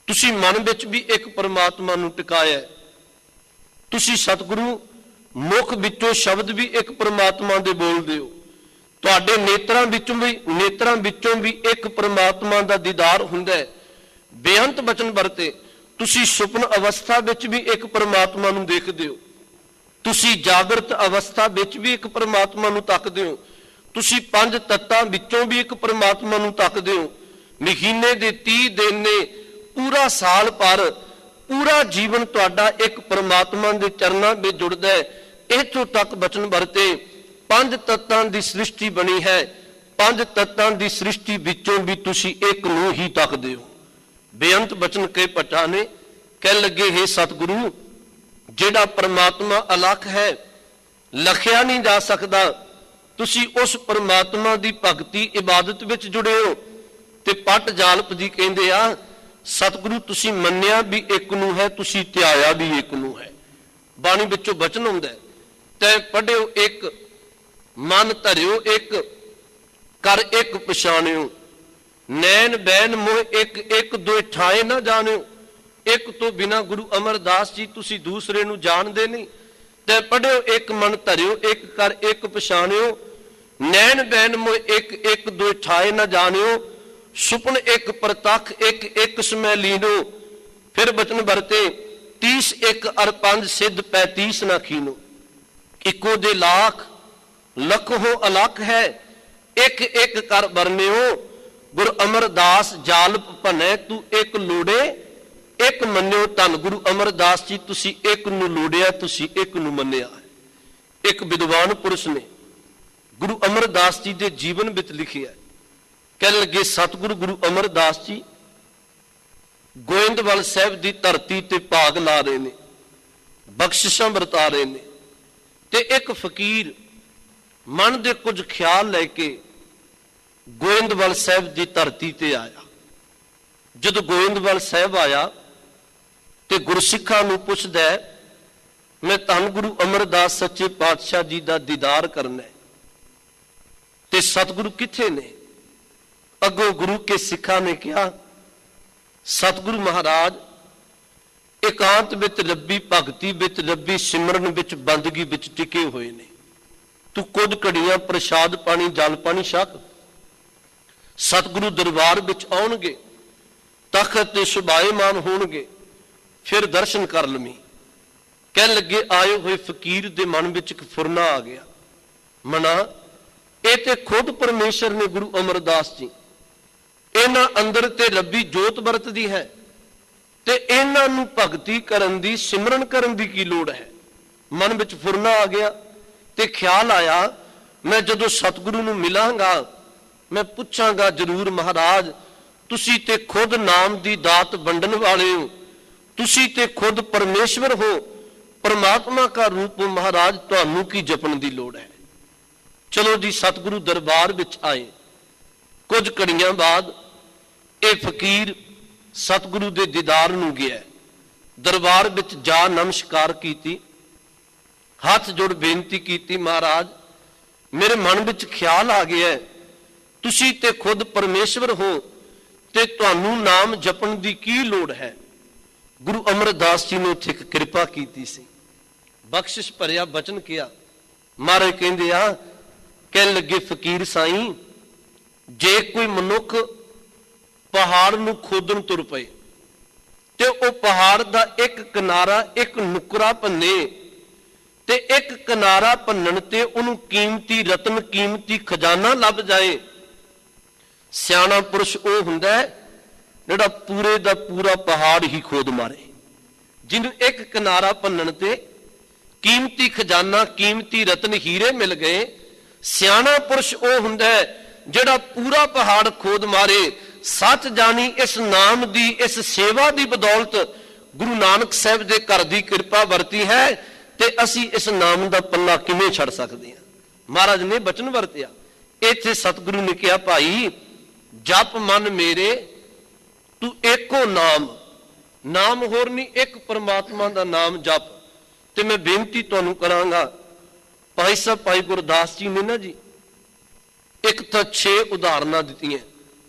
ਤੁਸੀਂ ਮਨ ਵਿੱਚ ਵੀ ਇੱਕ ਪਰਮਾਤਮਾ ਨੂੰ ਟਿਕਾਇਆ, ਤੁਸੀਂ ਸਤਿਗੁਰੂ ਮੁਖ ਵਿੱਚੋਂ ਸ਼ਬਦ ਵੀ ਇੱਕ ਪਰਮਾਤਮਾ ਦੇ ਬੋਲਦੇ ਹੋ, ਤੁਹਾਡੇ ਨੇਤਰਾਂ ਵਿੱਚੋਂ ਵੀ ਇੱਕ ਪਰਮਾਤਮਾ ਦਾ ਦੀਦਾਰ ਹੁੰਦਾ ਹੈ। ਬੇਅੰਤ ਬਚਨ ਵਰਤੇ, ਤੁਸੀਂ ਸੁਪਨ ਅਵਸਥਾ ਵਿੱਚ ਵੀ ਇੱਕ ਪਰਮਾਤਮਾ ਨੂੰ ਦੇਖਦੇ ਹੋ, ਤੁਸੀਂ ਜਾਗਰਤ ਅਵਸਥਾ ਵਿੱਚ ਵੀ ਇੱਕ ਪਰਮਾਤਮਾ ਨੂੰ ਤੱਕਦੇ ਹੋ, ਤੁਸੀਂ ਪੰਜ ਤੱਤਾਂ ਵਿੱਚੋਂ ਵੀ ਇੱਕ ਪਰਮਾਤਮਾ ਨੂੰ ਤੱਕਦੇ ਹੋ। ਮਹੀਨੇ ਦੇ 30 ਦਿਨ ਨੇ, ਪੂਰਾ ਸਾਲ ਪਰ ਪੂਰਾ ਜੀਵਨ ਤੁਹਾਡਾ ਇੱਕ ਪਰਮਾਤਮਾ ਦੇ ਚਰਨਾਂ ਵਿੱਚ ਜੁੜਦਾ ਹੈ। ਇੱਥੋਂ ਤੱਕ ਬਚਨ ਵਰਤੇ, ਪੰਜ ਤੱਤਾਂ ਦੀ ਸ੍ਰਿਸ਼ਟੀ ਬਣੀ ਹੈ, ਪੰਜ ਤੱਤਾਂ ਦੀ ਸ੍ਰਿਸ਼ਟੀ ਵਿੱਚੋਂ ਵੀ ਤੁਸੀਂ ਇੱਕ ਨੂੰ ਹੀ ਤੱਕਦੇ ਹੋ। ਬੇਅੰਤ ਬਚਨ ਕੇ ਭੱਟਾਂ ਨੇ ਕਹਿਣ ਲੱਗੇ ਹੇ ਸਤਿਗੁਰੂ, ਜਿਹੜਾ ਪਰਮਾਤਮਾ ਅਲੱਖ ਹੈ, ਲਖਿਆ ਨਹੀਂ ਜਾ ਸਕਦਾ, ਤੁਸੀਂ ਉਸ ਪਰਮਾਤਮਾ ਦੀ ਭਗਤੀ ਇਬਾਦਤ ਵਿੱਚ ਜੁੜੇ ਹੋ। ਤੇ ਪੱਟ ਜਾਲਪ ਜੀ ਕਹਿੰਦੇ ਆ, ਸਤਿਗੁਰੂ ਤੁਸੀਂ ਮੰਨਿਆ ਵੀ ਇੱਕ ਨੂੰ ਹੈ, ਤੁਸੀਂ ਧਿਆਇਆ ਵੀ ਇੱਕ ਨੂੰ ਹੈ। ਬਾਣੀ ਵਿੱਚੋਂ ਬਚਨ ਹੁੰਦਾ ਹੈ, ਤੈ ਪੜਿਓ ਇੱਕ, ਮਨ ਧਰਿਓ ਇੱਕ, ਕਰ ਇੱਕ ਪਛਾਣਿਓ, ਨੈਣ ਬੈਨ ਮੋਹ ਇੱਕ, ਇੱਕ ਦੋ ਠਾਏ ਨਾ ਜਾਣਿਓ। ਇੱਕ ਤੋਂ ਬਿਨਾ ਗੁਰੂ ਅਮਰਦਾਸ ਜੀ ਤੁਸੀਂ ਦੂਸਰੇ ਨੂੰ ਜਾਣਦੇ ਨਹੀਂ। ਤੇ ਪੜਿਓ ਇੱਕ ਮਨ ਧਰਿਓ, ਇੱਕ ਕਰ ਇੱਕ ਪਛਾਣਿਓ, ਨੈਣ ਬੈਨ ਮੋ ਇੱਕ ਇੱਕ ਦੋ ਠਾਏ ਨਾ ਜਾਣਿਓ, ਸੁਪਨ ਇੱਕ ਪ੍ਰਤੱਖ ਇੱਕ ਇੱਕ ਸਮੈ ਲੀਨੋ। ਫਿਰ ਬਚਨ ਵਰਤੇ 30 ਇੱਕ ਅਰ 5 ਸਿੱਧ 35 ਨਾ ਖੀਨੋ। ਇੱਕੋ ਦੇ ਲੱਖ ਲੱਖੋ ਅਲੱਖ ਹੈ, ਇੱਕ ਇੱਕ ਕਰ ਵਰਨਿਓ, ਗੁਰ ਅਮਰਦਾਸ ਜਾਲਪ ਭਨੈ ਤੂੰ ਇੱਕ ਲੋੜੇ ਇੱਕ ਮੰਨਿਓ। ਧੰਨ ਗੁਰੂ ਅਮਰਦਾਸ ਜੀ, ਤੁਸੀਂ ਇੱਕ ਨੂੰ ਲੋੜਿਆ, ਤੁਸੀਂ ਇੱਕ ਨੂੰ ਮੰਨਿਆ। ਇੱਕ ਵਿਦਵਾਨ ਪੁਰਸ਼ ਨੇ ਗੁਰੂ ਅਮਰਦਾਸ ਜੀ ਦੇ ਜੀਵਨ ਵਿੱਚ ਲਿਖਿਆ, ਕਹਿਣ ਲੱਗੇ ਸਤਿਗੁਰੂ ਗੁਰੂ ਅਮਰਦਾਸ ਜੀ ਗੋਇੰਦਵਾਲ ਸਾਹਿਬ ਦੀ ਧਰਤੀ ਤੇ ਭਾਗ ਲਾ ਰਹੇ ਨੇ, ਬਖਸ਼ਿਸ਼ਾਂ ਵਰਤਾ ਰਹੇ ਨੇ, ਤੇ ਇੱਕ ਫਕੀਰ ਮਨ ਦੇ ਕੁਝ ਖਿਆਲ ਲੈ ਕੇ ਗੋਇੰਦਵਾਲ ਸਾਹਿਬ ਦੀ ਧਰਤੀ ਤੇ ਆਇਆ। ਜਦੋਂ ਗੋਇੰਦਵਾਲ ਸਾਹਿਬ ਆਇਆ ਤੇ ਗੁਰਸਿੱਖਾਂ ਨੂੰ ਪੁੱਛਦਾ, ਮੈਂ ਧੰਨ ਗੁਰੂ ਅਮਰਦਾਸ ਸੱਚੇ ਪਾਤਸ਼ਾਹ ਜੀ ਦਾ ਦੀਦਾਰ ਕਰਨਾ ਹੈ, ਤੇ ਸਤਿਗੁਰੂ ਕਿੱਥੇ ਨੇ? ਅੱਗੋਂ ਗੁਰੂ ਕੇ ਸਿੱਖਾਂ ਨੇ ਕਿਹਾ, ਸਤਿਗੁਰੂ ਮਹਾਰਾਜ ਇਕਾਂਤ ਵਿੱਚ ਰੱਬੀ ਭਗਤੀ ਵਿੱਚ ਰੱਬੀ ਸਿਮਰਨ ਵਿੱਚ ਬੰਦਗੀ ਵਿੱਚ ਟਿਕੇ ਹੋਏ ਨੇ, ਤੂੰ ਕੁਝ ਘੜੀਆਂ ਪ੍ਰਸ਼ਾਦ ਪਾਣੀ ਜਲ ਪਾਣੀ ਛਕ। ਸਤਿਗੁਰੂ ਦਰਬਾਰ ਵਿੱਚ ਆਉਣਗੇ, ਤਖਤ ਤੇ ਸੁਭਾਏਮਾਨ ਹੋਣਗੇ, ਫਿਰ ਦਰਸ਼ਨ ਕਰ ਲਵੀਂ। ਕਹਿਣ ਲੱਗੇ ਆਏ ਹੋਏ ਫਕੀਰ ਦੇ ਮਨ ਵਿੱਚ ਇੱਕ ਫੁਰਨਾ ਆ ਗਿਆ, ਮਨਾ ਇਹ ਤੇ ਖੁਦ ਪਰਮੇਸ਼ਰ ਨੇ ਗੁਰੂ ਅਮਰਦਾਸ ਜੀ, ਇਹਨਾਂ ਅੰਦਰ ਤੇ ਰੱਬੀ ਜੋਤ ਵਰਤਦੀ ਹੈ, ਤੇ ਇਹਨਾਂ ਨੂੰ ਭਗਤੀ ਕਰਨ ਦੀ ਸਿਮਰਨ ਕਰਨ ਦੀ ਕੀ ਲੋੜ ਹੈ? ਮਨ ਵਿੱਚ ਫੁਰਨਾ ਆ ਗਿਆ ਤੇ ਖਿਆਲ ਆਇਆ, ਮੈਂ ਜਦੋਂ ਸਤਿਗੁਰੂ ਨੂੰ ਮਿਲਾਂਗਾ ਮੈਂ ਪੁੱਛਾਂਗਾ ਜ਼ਰੂਰ, ਮਹਾਰਾਜ ਤੁਸੀਂ ਤੇ ਖੁਦ ਨਾਮ ਦੀ ਦਾਤ ਵੰਡਣ ਵਾਲੇ ਹੋ, ਤੁਸੀਂ ਤੇ ਖੁਦ ਪਰਮੇਸ਼ਵਰ ਹੋ, ਪਰਮਾਤਮਾ ਦਾ ਰੂਪ ਹੋ, ਮਹਾਰਾਜ ਤੁਹਾਨੂੰ ਕੀ ਜਪਣ ਦੀ ਲੋੜ ਹੈ? ਚਲੋ ਜੀ, ਸਤਿਗੁਰੂ ਦਰਬਾਰ ਵਿੱਚ ਆਏ। ਕੁਝ ਘੜੀਆਂ ਬਾਅਦ ਇਹ ਫਕੀਰ ਸਤਿਗੁਰੂ ਦੇ ਦੀਦਾਰ ਨੂੰ ਗਿਆ, ਦਰਬਾਰ ਵਿੱਚ ਜਾ ਨਮਸਕਾਰ ਕੀਤੀ, ਹੱਥ ਜੋੜ ਬੇਨਤੀ ਕੀਤੀ, ਮਹਾਰਾਜ ਮੇਰੇ ਮਨ ਵਿੱਚ ਖਿਆਲ ਆ ਗਿਆ, ਤੁਸੀਂ ਤੇ ਖੁਦ ਪਰਮੇਸ਼ਵਰ ਹੋ ਤੇ ਤੁਹਾਨੂੰ ਨਾਮ ਜਪਣ ਦੀ ਕੀ ਲੋੜ ਹੈ? ਗੁਰੂ ਅਮਰਦਾਸ ਜੀ ਨੇ ਉੱਥੇ ਇੱਕ ਕਿਰਪਾ ਕੀਤੀ ਸੀ, ਬਖਸ਼ਿਸ਼ ਭਰਿਆ ਬਚਨ ਕਿਹਾ। ਮਹਾਰਾਜ ਕਹਿੰਦੇ ਆ, ਕਹਿਣ ਲੱਗੇ ਫਕੀਰ ਸਾਈਂ, ਜੇ ਕੋਈ ਮਨੁੱਖ ਪਹਾੜ ਨੂੰ ਖੋਦਣ ਤੁਰ ਪਏ ਤੇ ਉਹ ਪਹਾੜ ਦਾ ਇੱਕ ਕਿਨਾਰਾ ਇੱਕ ਨੁਕਰਾ ਭੰਨੇ, ਤੇ ਇੱਕ ਕਿਨਾਰਾ ਭੰਨਣ ਤੇ ਉਹਨੂੰ ਕੀਮਤੀ ਰਤਨ ਕੀਮਤੀ ਖਜ਼ਾਨਾ ਲੱਭ ਜਾਏ, ਸਿਆਣਾ ਪੁਰਸ਼ ਉਹ ਹੁੰਦਾ ਜਿਹੜਾ ਪੂਰੇ ਦਾ ਪੂਰਾ ਪਹਾੜ ਹੀ ਖੋਦ ਮਾਰੇ। ਜਿਹਨੂੰ ਇੱਕ ਕਿਨਾਰਾ ਭੰਨਣ ਤੇ ਕੀਮਤੀ ਖਜ਼ਾਨਾ ਕੀਮਤੀ ਰਤਨ ਹੀਰੇ ਮਿਲ ਗਏ, ਸਿਆਣਾ ਪੁਰਸ਼ ਉਹ ਹੁੰਦਾ ਜਿਹੜਾ ਪੂਰਾ ਪਹਾੜ ਖੋਦ ਮਾਰੇ। ਸੱਚ ਜਾਣੀ ਇਸ ਨਾਮ ਦੀ ਇਸ ਸੇਵਾ ਦੀ ਬਦੌਲਤ ਗੁਰੂ ਨਾਨਕ ਸਾਹਿਬ ਦੇ ਘਰ ਦੀ ਕਿਰਪਾ ਵਰਤੀ ਹੈ, ਤੇ ਅਸੀਂ ਇਸ ਨਾਮ ਦਾ ਪੱਲਾ ਕਿਵੇਂ ਛੱਡ ਸਕਦੇ ਹਾਂ? ਮਹਾਰਾਜ ਨੇ ਬਚਨ ਵਰਤਿਆ। ਇੱਥੇ ਸਤਿਗੁਰੂ ਨੇ ਕਿਹਾ, ਭਾਈ ਜਪ ਮਨ ਮੇਰੇ ਤੂੰ ਏਕੋ ਨਾਮ, ਨਾਮ ਹੋਰ ਨਹੀਂ, ਇੱਕ ਪਰਮਾਤਮਾ ਦਾ ਨਾਮ ਜਪ। ਤੇ ਮੈਂ ਬੇਨਤੀ ਤੁਹਾਨੂੰ ਕਰਾਂਗਾ, ਭਾਈ ਸਾਹਿਬ ਭਾਈ ਗੁਰਦਾਸ ਜੀ ਨੇ ਨਾ ਜੀ ਇੱਕ ਤਾਂ 6 ਉਦਾਹਰਨਾਂ ਦਿੱਤੀਆਂ।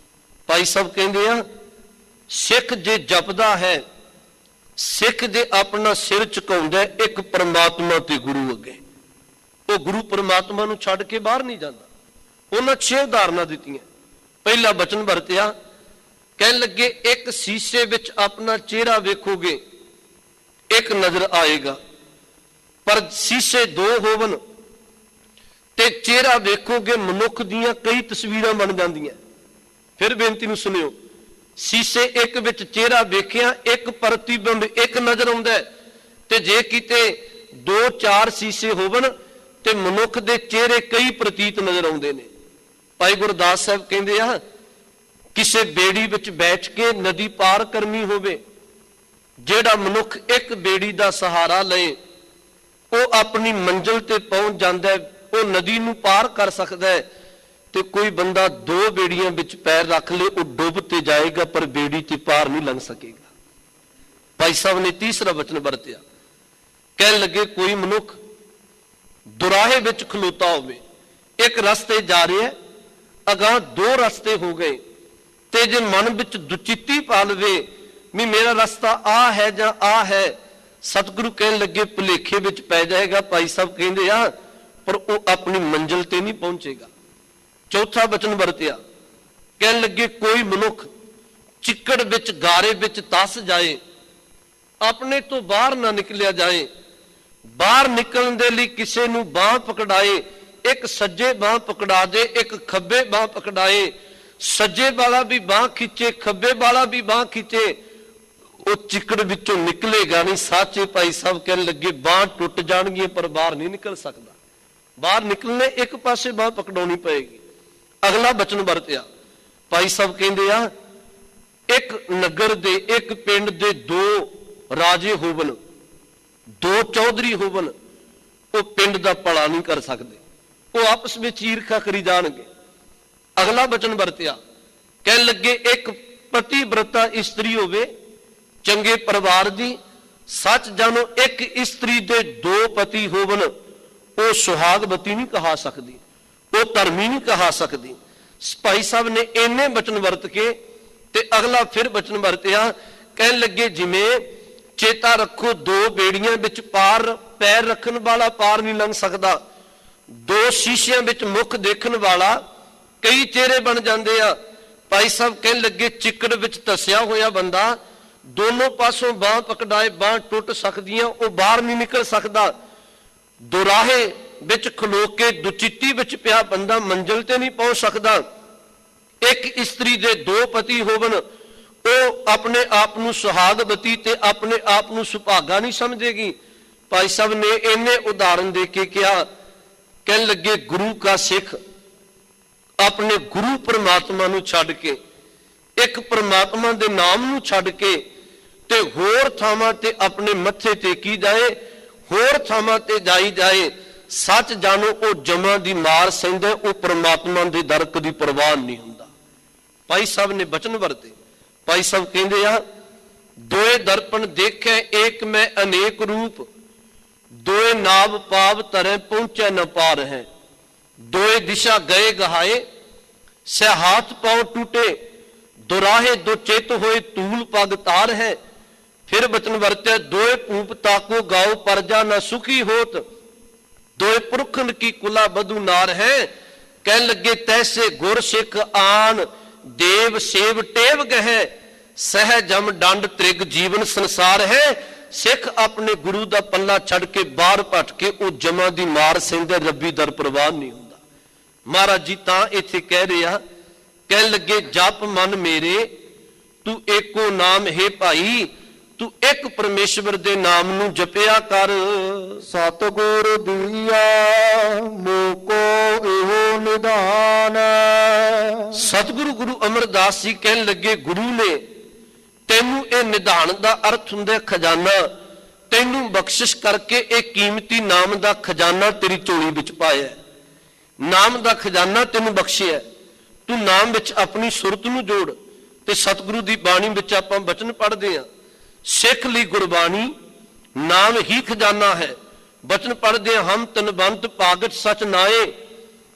ਭਾਈ ਸਾਹਿਬ ਕਹਿੰਦੇ ਆ, ਸਿੱਖ ਜੇ ਜਪਦਾ ਹੈ, ਸਿੱਖ ਜੇ ਆਪਣਾ ਸਿਰ ਝੁਕਾਉਂਦਾ ਇੱਕ ਪਰਮਾਤਮਾ ਤੇ ਗੁਰੂ ਅੱਗੇ, ਉਹ ਗੁਰੂ ਪਰਮਾਤਮਾ ਨੂੰ ਛੱਡ ਕੇ ਬਾਹਰ ਨਹੀਂ ਜਾਂਦਾ। ਉਹਨਾਂ 6 ਉਦਾਹਰਨਾਂ ਦਿੱਤੀਆਂ। ਪਹਿਲਾ ਬਚਨ ਵਰਤਿਆ, ਕਹਿਣ ਲੱਗੇ ਇੱਕ ਸ਼ੀਸ਼ੇ ਵਿੱਚ ਆਪਣਾ ਚਿਹਰਾ ਵੇਖੋਗੇ ਇੱਕ ਨਜ਼ਰ ਆਏਗਾ, ਪਰ ਸ਼ੀਸ਼ੇ 2 ਹੋਵਨ ਤੇ ਚਿਹਰਾ ਵੇਖੋਗੇ ਮਨੁੱਖ ਦੀਆਂ ਕਈ ਤਸਵੀਰਾਂ ਬਣ ਜਾਂਦੀਆਂ। ਫਿਰ ਬੇਨਤੀ ਨੂੰ ਸੁਣਿਓ, ਸ਼ੀਸ਼ੇ ਇੱਕ ਵਿੱਚ ਚਿਹਰਾ ਵੇਖਿਆ ਇੱਕ ਪ੍ਰਤੀਬਿੰਬ ਇੱਕ ਨਜ਼ਰ ਆਉਂਦਾ, ਤੇ ਜੇ ਕਿਤੇ 2-4 ਸ਼ੀਸ਼ੇ ਹੋਵਨ ਤੇ ਮਨੁੱਖ ਦੇ ਚਿਹਰੇ ਕਈ ਪ੍ਰਤੀਤ ਨਜ਼ਰ ਆਉਂਦੇ ਨੇ। ਭਾਈ ਗੁਰਦਾਸ ਸਾਹਿਬ ਕਹਿੰਦੇ ਆ, ਕਿਸੇ ਬੇੜੀ ਵਿੱਚ ਬੈਠ ਕੇ ਨਦੀ ਪਾਰ ਕਰਨੀ ਹੋਵੇ, ਜਿਹੜਾ ਮਨੁੱਖ ਇੱਕ ਬੇੜੀ ਦਾ ਸਹਾਰਾ ਲਏ ਉਹ ਆਪਣੀ ਮੰਜ਼ਿਲ ਤੇ ਪਹੁੰਚ ਜਾਂਦਾ, ਉਹ ਨਦੀ ਨੂੰ ਪਾਰ ਕਰ ਸਕਦਾ ਹੈ। ਤੇ ਕੋਈ ਬੰਦਾ 2 ਬੇੜੀਆਂ ਵਿੱਚ ਪੈਰ ਰੱਖ ਲੇ, ਉਹ ਡੁੱਬ ਤੇ ਜਾਏਗਾ ਪਰ ਬੇੜੀ ਤੇ ਪਾਰ ਨਹੀਂ ਲੰਘ ਸਕੇਗਾ। ਭਾਈ ਸਾਹਿਬ ਨੇ ਤੀਸਰਾ ਵਚਨ ਵਰਤਿਆ, ਕਹਿਣ ਲੱਗੇ ਕੋਈ ਮਨੁੱਖ ਦੁਰਾਹੇ ਵਿੱਚ ਖਲੋਤਾ ਹੋਵੇ, ਇੱਕ ਰਸਤੇ ਜਾ ਰਿਹਾ, ਅਗਾਂਹ 2 ਰਸਤੇ ਹੋ ਗਏ, ਤੇ ਜੇ ਮਨ ਵਿੱਚ ਦੁਚਿੱਤੀ ਪਾ ਲਵੇ ਵੀ ਮੇਰਾ ਰਸਤਾ ਆ ਹੈ ਜਾਂ ਆ ਹੈ, ਸਤਿਗੁਰੂ ਕਹਿਣ ਲੱਗੇ ਭੁਲੇਖੇ ਵਿੱਚ ਪੈ ਜਾਏਗਾ। ਭਾਈ ਸਾਹਿਬ ਕਹਿੰਦੇ ਆ ਪਰ ਉਹ ਆਪਣੀ ਮੰਜ਼ਿਲ ਤੇ ਨਹੀਂ ਪਹੁੰਚੇਗਾ। ਚੌਥਾ ਬਚਨ ਵਰਤਿਆ, ਕਹਿਣ ਲੱਗੇ ਕੋਈ ਮਨੁੱਖ ਚਿੱਕੜ ਵਿੱਚ ਗਾਰੇ ਵਿੱਚ ਧਸ ਜਾਏ, ਆਪਣੇ ਤੋਂ ਬਾਹਰ ਨਾ ਨਿਕਲਿਆ ਜਾਏ, ਬਾਹਰ ਨਿਕਲਣ ਦੇ ਲਈ ਕਿਸੇ ਨੂੰ ਬਾਹ ਪਕੜਾਏ, ਇੱਕ ਸੱਜੇ ਬਾਹ ਪਕੜਾ ਦੇ, ਇੱਕ ਖੱਬੇ ਬਾਹ ਪਕੜਾਏ, ਸੱਜੇ ਵਾਲਾ ਵੀ ਬਾਹ ਖਿੱਚੇ, ਖੱਬੇ ਵਾਲਾ ਵੀ ਬਾਹ ਖਿੱਚੇ, ਉਹ ਚਿੱਕੜ ਵਿੱਚੋਂ ਨਿਕਲੇਗਾ ਨਹੀਂ। ਸਾਚੇ ਭਾਈ ਸਾਹਿਬ ਕਹਿਣ ਲੱਗੇ ਬਾਹ ਟੁੱਟ ਜਾਣਗੀਆਂ ਪਰ ਬਾਹਰ ਨਹੀਂ ਨਿਕਲ ਸਕਦਾ। ਬਾਹਰ ਨਿਕਲਣੇ ਇੱਕ ਪਾਸੇ ਬਾਹ ਪਕੜਾਉਣੀ ਪਏਗੀ। ਅਗਲਾ ਬਚਨ ਵਰਤਿਆ, ਭਾਈ ਸਾਹਿਬ ਕਹਿੰਦੇ ਆ ਇੱਕ ਨਗਰ ਦੇ, ਇੱਕ ਪਿੰਡ ਦੇ ਦੋ ਰਾਜੇ ਹੋਵਨ, ਦੋ ਚੌਧਰੀ ਹੋਵਨ, ਉਹ ਪਿੰਡ ਦਾ ਭਲਾ ਨਹੀਂ ਕਰ ਸਕਦੇ, ਉਹ ਆਪਸ ਵਿੱਚ ਈਰਖਾ ਕਰੀ ਜਾਣਗੇ। ਅਗਲਾ ਬਚਨ ਵਰਤਿਆ, ਕਹਿਣ ਲੱਗੇ ਇੱਕ ਪਤੀ ਬ੍ਰਤਾ ਇਸਤਰੀ ਹੋਵੇ ਚੰਗੇ ਪਰਿਵਾਰ ਦੀ, ਸੱਚ ਜਾਣੋ ਇੱਕ ਇਸਤਰੀ ਦੇ ਦੋ ਪਤੀ ਹੋਵਨ, ਉਹ ਸੁਹਾਗਵਤੀ ਨਹੀਂ ਕਹਾ ਸਕਦੀ, ਉਹ ਧਰਮੀ ਨਹੀਂ ਕਹਾ ਸਕਦੀ। ਭਾਈ ਸਾਹਿਬ ਨੇ ਇੰਨੇ ਬਚਨ ਵਰਤ ਕੇ ਤੇ ਅਗਲਾ ਫਿਰ ਬਚਨ ਵਰਤਿਆ, ਕਹਿਣ ਲੱਗੇ ਜਿਵੇਂ ਚੇਤਾ ਰੱਖੋ ਦੋ ਬੇੜੀਆਂ ਵਿੱਚ ਪੈਰ ਰੱਖਣ ਵਾਲਾ ਪਾਰ ਨਹੀਂ ਲੰਘ ਸਕਦਾ, ਦੋ ਸ਼ੀਸ਼ਿਆਂ ਵਿੱਚ ਮੁਖ ਦੇਖਣ ਵਾਲਾ ਕਈ ਚਿਹਰੇ ਬਣ ਜਾਂਦੇ ਆ। ਭਾਈ ਸਾਹਿਬ ਕਹਿਣ ਲੱਗੇ ਚਿੱਕੜ ਵਿੱਚ ਧਸਿਆ ਹੋਇਆ ਬੰਦਾ ਦੋਨੋਂ ਪਾਸੋਂ ਬਾਹ ਪਕੜਾਏ ਬਾਹ ਟੁੱਟ ਸਕਦੀਆਂ, ਉਹ ਬਾਹਰ ਨਹੀਂ ਨਿਕਲ ਸਕਦਾ। ਦੁਰਾਹੇ ਵਿੱਚ ਖਲੋ ਕੇ ਦੁਚਿੱਤੀ ਵਿੱਚ ਪਿਆ ਬੰਦਾ ਮੰਜ਼ਿਲ ਤੇ ਨਹੀਂ ਪਹੁੰਚ ਸਕਦਾ। ਇੱਕ ਇਸਤਰੀ ਦੇ ਦੋ ਪਤੀ ਹੋਵਨ, ਉਹ ਆਪਣੇ ਆਪ ਨੂੰ ਸੁਹਾਗਵਤੀ ਤੇ ਆਪਣੇ ਆਪ ਨੂੰ ਸੁਭਾਗਾ ਨਹੀਂ ਸਮਝੇਗੀ। ਭਾਈ ਸਾਹਿਬ ਨੇ ਇਹਨੇ ਉਦਾਹਰਨ ਦੇ ਕੇ ਕਿਹਾ, ਕਹਿਣ ਲੱਗੇ ਗੁਰੂ ਕਾ ਸਿੱਖ ਆਪਣੇ ਗੁਰੂ ਪਰਮਾਤਮਾ ਨੂੰ ਛੱਡ ਕੇ, ਇੱਕ ਪਰਮਾਤਮਾ ਦੇ ਨਾਮ ਨੂੰ ਛੱਡ ਕੇ ਤੇ ਹੋਰ ਥਾਵਾਂ ਤੇ ਆਪਣੇ ਮੱਥੇ ਟੇਕੀ ਜਾਏ, ਹੋਰ ਥਾਵਾਂ ਤੇ ਜਾਈ ਜਾਏ, ਸੱਚ ਜਾਣੋ ਉਹ ਜਮਾਂ ਦੀ ਮਾਰ ਸਹਿੰਦਾ, ਉਹ ਪਰਮਾਤਮਾ ਦੇ ਦਰ ਦੀ ਪਰਵਾਹ ਨਹੀਂ ਹੁੰਦਾ। ਭਾਈ ਸਾਹਿਬ ਨੇ ਬਚਨ ਵਰਤੇ। ਭਾਈ ਸਾਹਿਬ ਕਹਿੰਦੇ ਆ ਦੋਏ ਦਰਪਣ ਦੇਖੈ ਏਕ ਮੈਂ ਅਨੇਕ ਰੂਪ, ਦੋਏ ਨਾਵ ਪਾਵ ਤਰੇ ਪਹੁੰਚੈ ਨ ਪਾਰ ਹੈ, ਦੋਏ ਦਿਸ਼ਾ ਗਏ ਗਹਾਏ ਸਹਿ ਹਾਥ ਪਾਉ ਟੂਟੇ, ਦੁਰਾਹੇ ਦੋ ਚਿਤ ਹੋਏ ਤੂਲ ਪਗ ਤਾਰ ਹੈ। ਫਿਰ ਬਚਨ ਵਰਤਿਆ ਦੋਏ ਭੂਪ ਤਾਕੋ ਗਾਓ ਪਰਜਾ ਨ ਸੁਖੀ ਹੋਤ, ਦੋਏ ਪੁਰਖਨ ਕੀ ਕੁਲਾ ਬਧੂ ਨਾਰ ਹੈ। ਕਹਿਣ ਲੱਗੇ ਤੈਸੇ ਗੁਰ ਸਿੱਖ ਆਨ ਦੇਵ ਸੇਵ ਟੇਵ ਗਹਿ, ਸਹਿ ਜਮ ਡੰਡ ਤ੍ਰਿਗ ਜੀਵਨ ਸੰਸਾਰ ਹੈ। ਸਿੱਖ ਆਪਣੇ ਗੁਰੂ ਦਾ ਪੱਲਾ ਛੱਡ ਕੇ ਬਾਹਰ ਭੱਟ ਕੇ ਉਹ ਜਮਾਂ ਦੀ ਮਾਰ ਸਹਿੰਦੇ, ਰੱਬੀ ਦਰ ਪ੍ਰਵਾਨ ਨਹੀਂ ਹੁੰਦਾ। ਮਹਾਰਾਜ ਜੀ ਤਾਂ ਇੱਥੇ ਕਹਿ ਰਿਹਾ, ਕਹਿਣ ਲੱਗੇ ਜਪ ਮਨ ਮੇਰੇ ਤੂੰ ਏਕੋ ਨਾਮ ਹੈ ਭਾਈ, ਤੂੰ ਇੱਕ ਪਰਮੇਸ਼ਵਰ ਦੇ ਨਾਮ ਨੂੰ ਜਪਿਆ ਕਰ। ਸਤਿਗੁਰ ਦੀਆ ਮੋਕੋ ਇਹੋ ਨਿਧਾਨ। ਸਤਿਗੁਰੂ ਗੁਰੂ ਅਮਰਦਾਸ ਜੀ ਕਹਿਣ ਲੱਗੇ ਗੁਰੂ ਨੇ ਤੈਨੂੰ ਇਹ ਨਿਧਾਨ ਦਾ ਅਰਥ ਹੁੰਦਾ ਖਜ਼ਾਨਾ, ਤੈਨੂੰ ਬਖਸ਼ਿਸ਼ ਕਰਕੇ ਇਹ ਕੀਮਤੀ ਨਾਮ ਦਾ ਖਜ਼ਾਨਾ ਤੇਰੀ ਝੋਲੀ ਵਿੱਚ ਪਾਇਆ। ਨਾਮ ਦਾ ਖਜ਼ਾਨਾ ਤੈਨੂੰ ਬਖਸ਼ਿਆ, ਤੂੰ ਨਾਮ ਵਿੱਚ ਆਪਣੀ ਸੁਰਤ ਨੂੰ ਜੋੜ। ਤੇ ਸਤਿਗੁਰੂ ਦੀ ਬਾਣੀ ਵਿੱਚ ਆਪਾਂ ਬਚਨ ਪੜ੍ਹਦੇ ਹਾਂ, ਸਿੱਖ ਲਈ ਗੁਰਬਾਣੀ ਨਾਮ ਹੀ ਖਜ਼ਾਨਾ ਹੈ। ਬਚਨ ਪੜ੍ਹਦੇ ਹਾਂ, ਹਮ ਤਨਵੰਤ ਪਾਗਟ ਸਚ ਨਾਏ,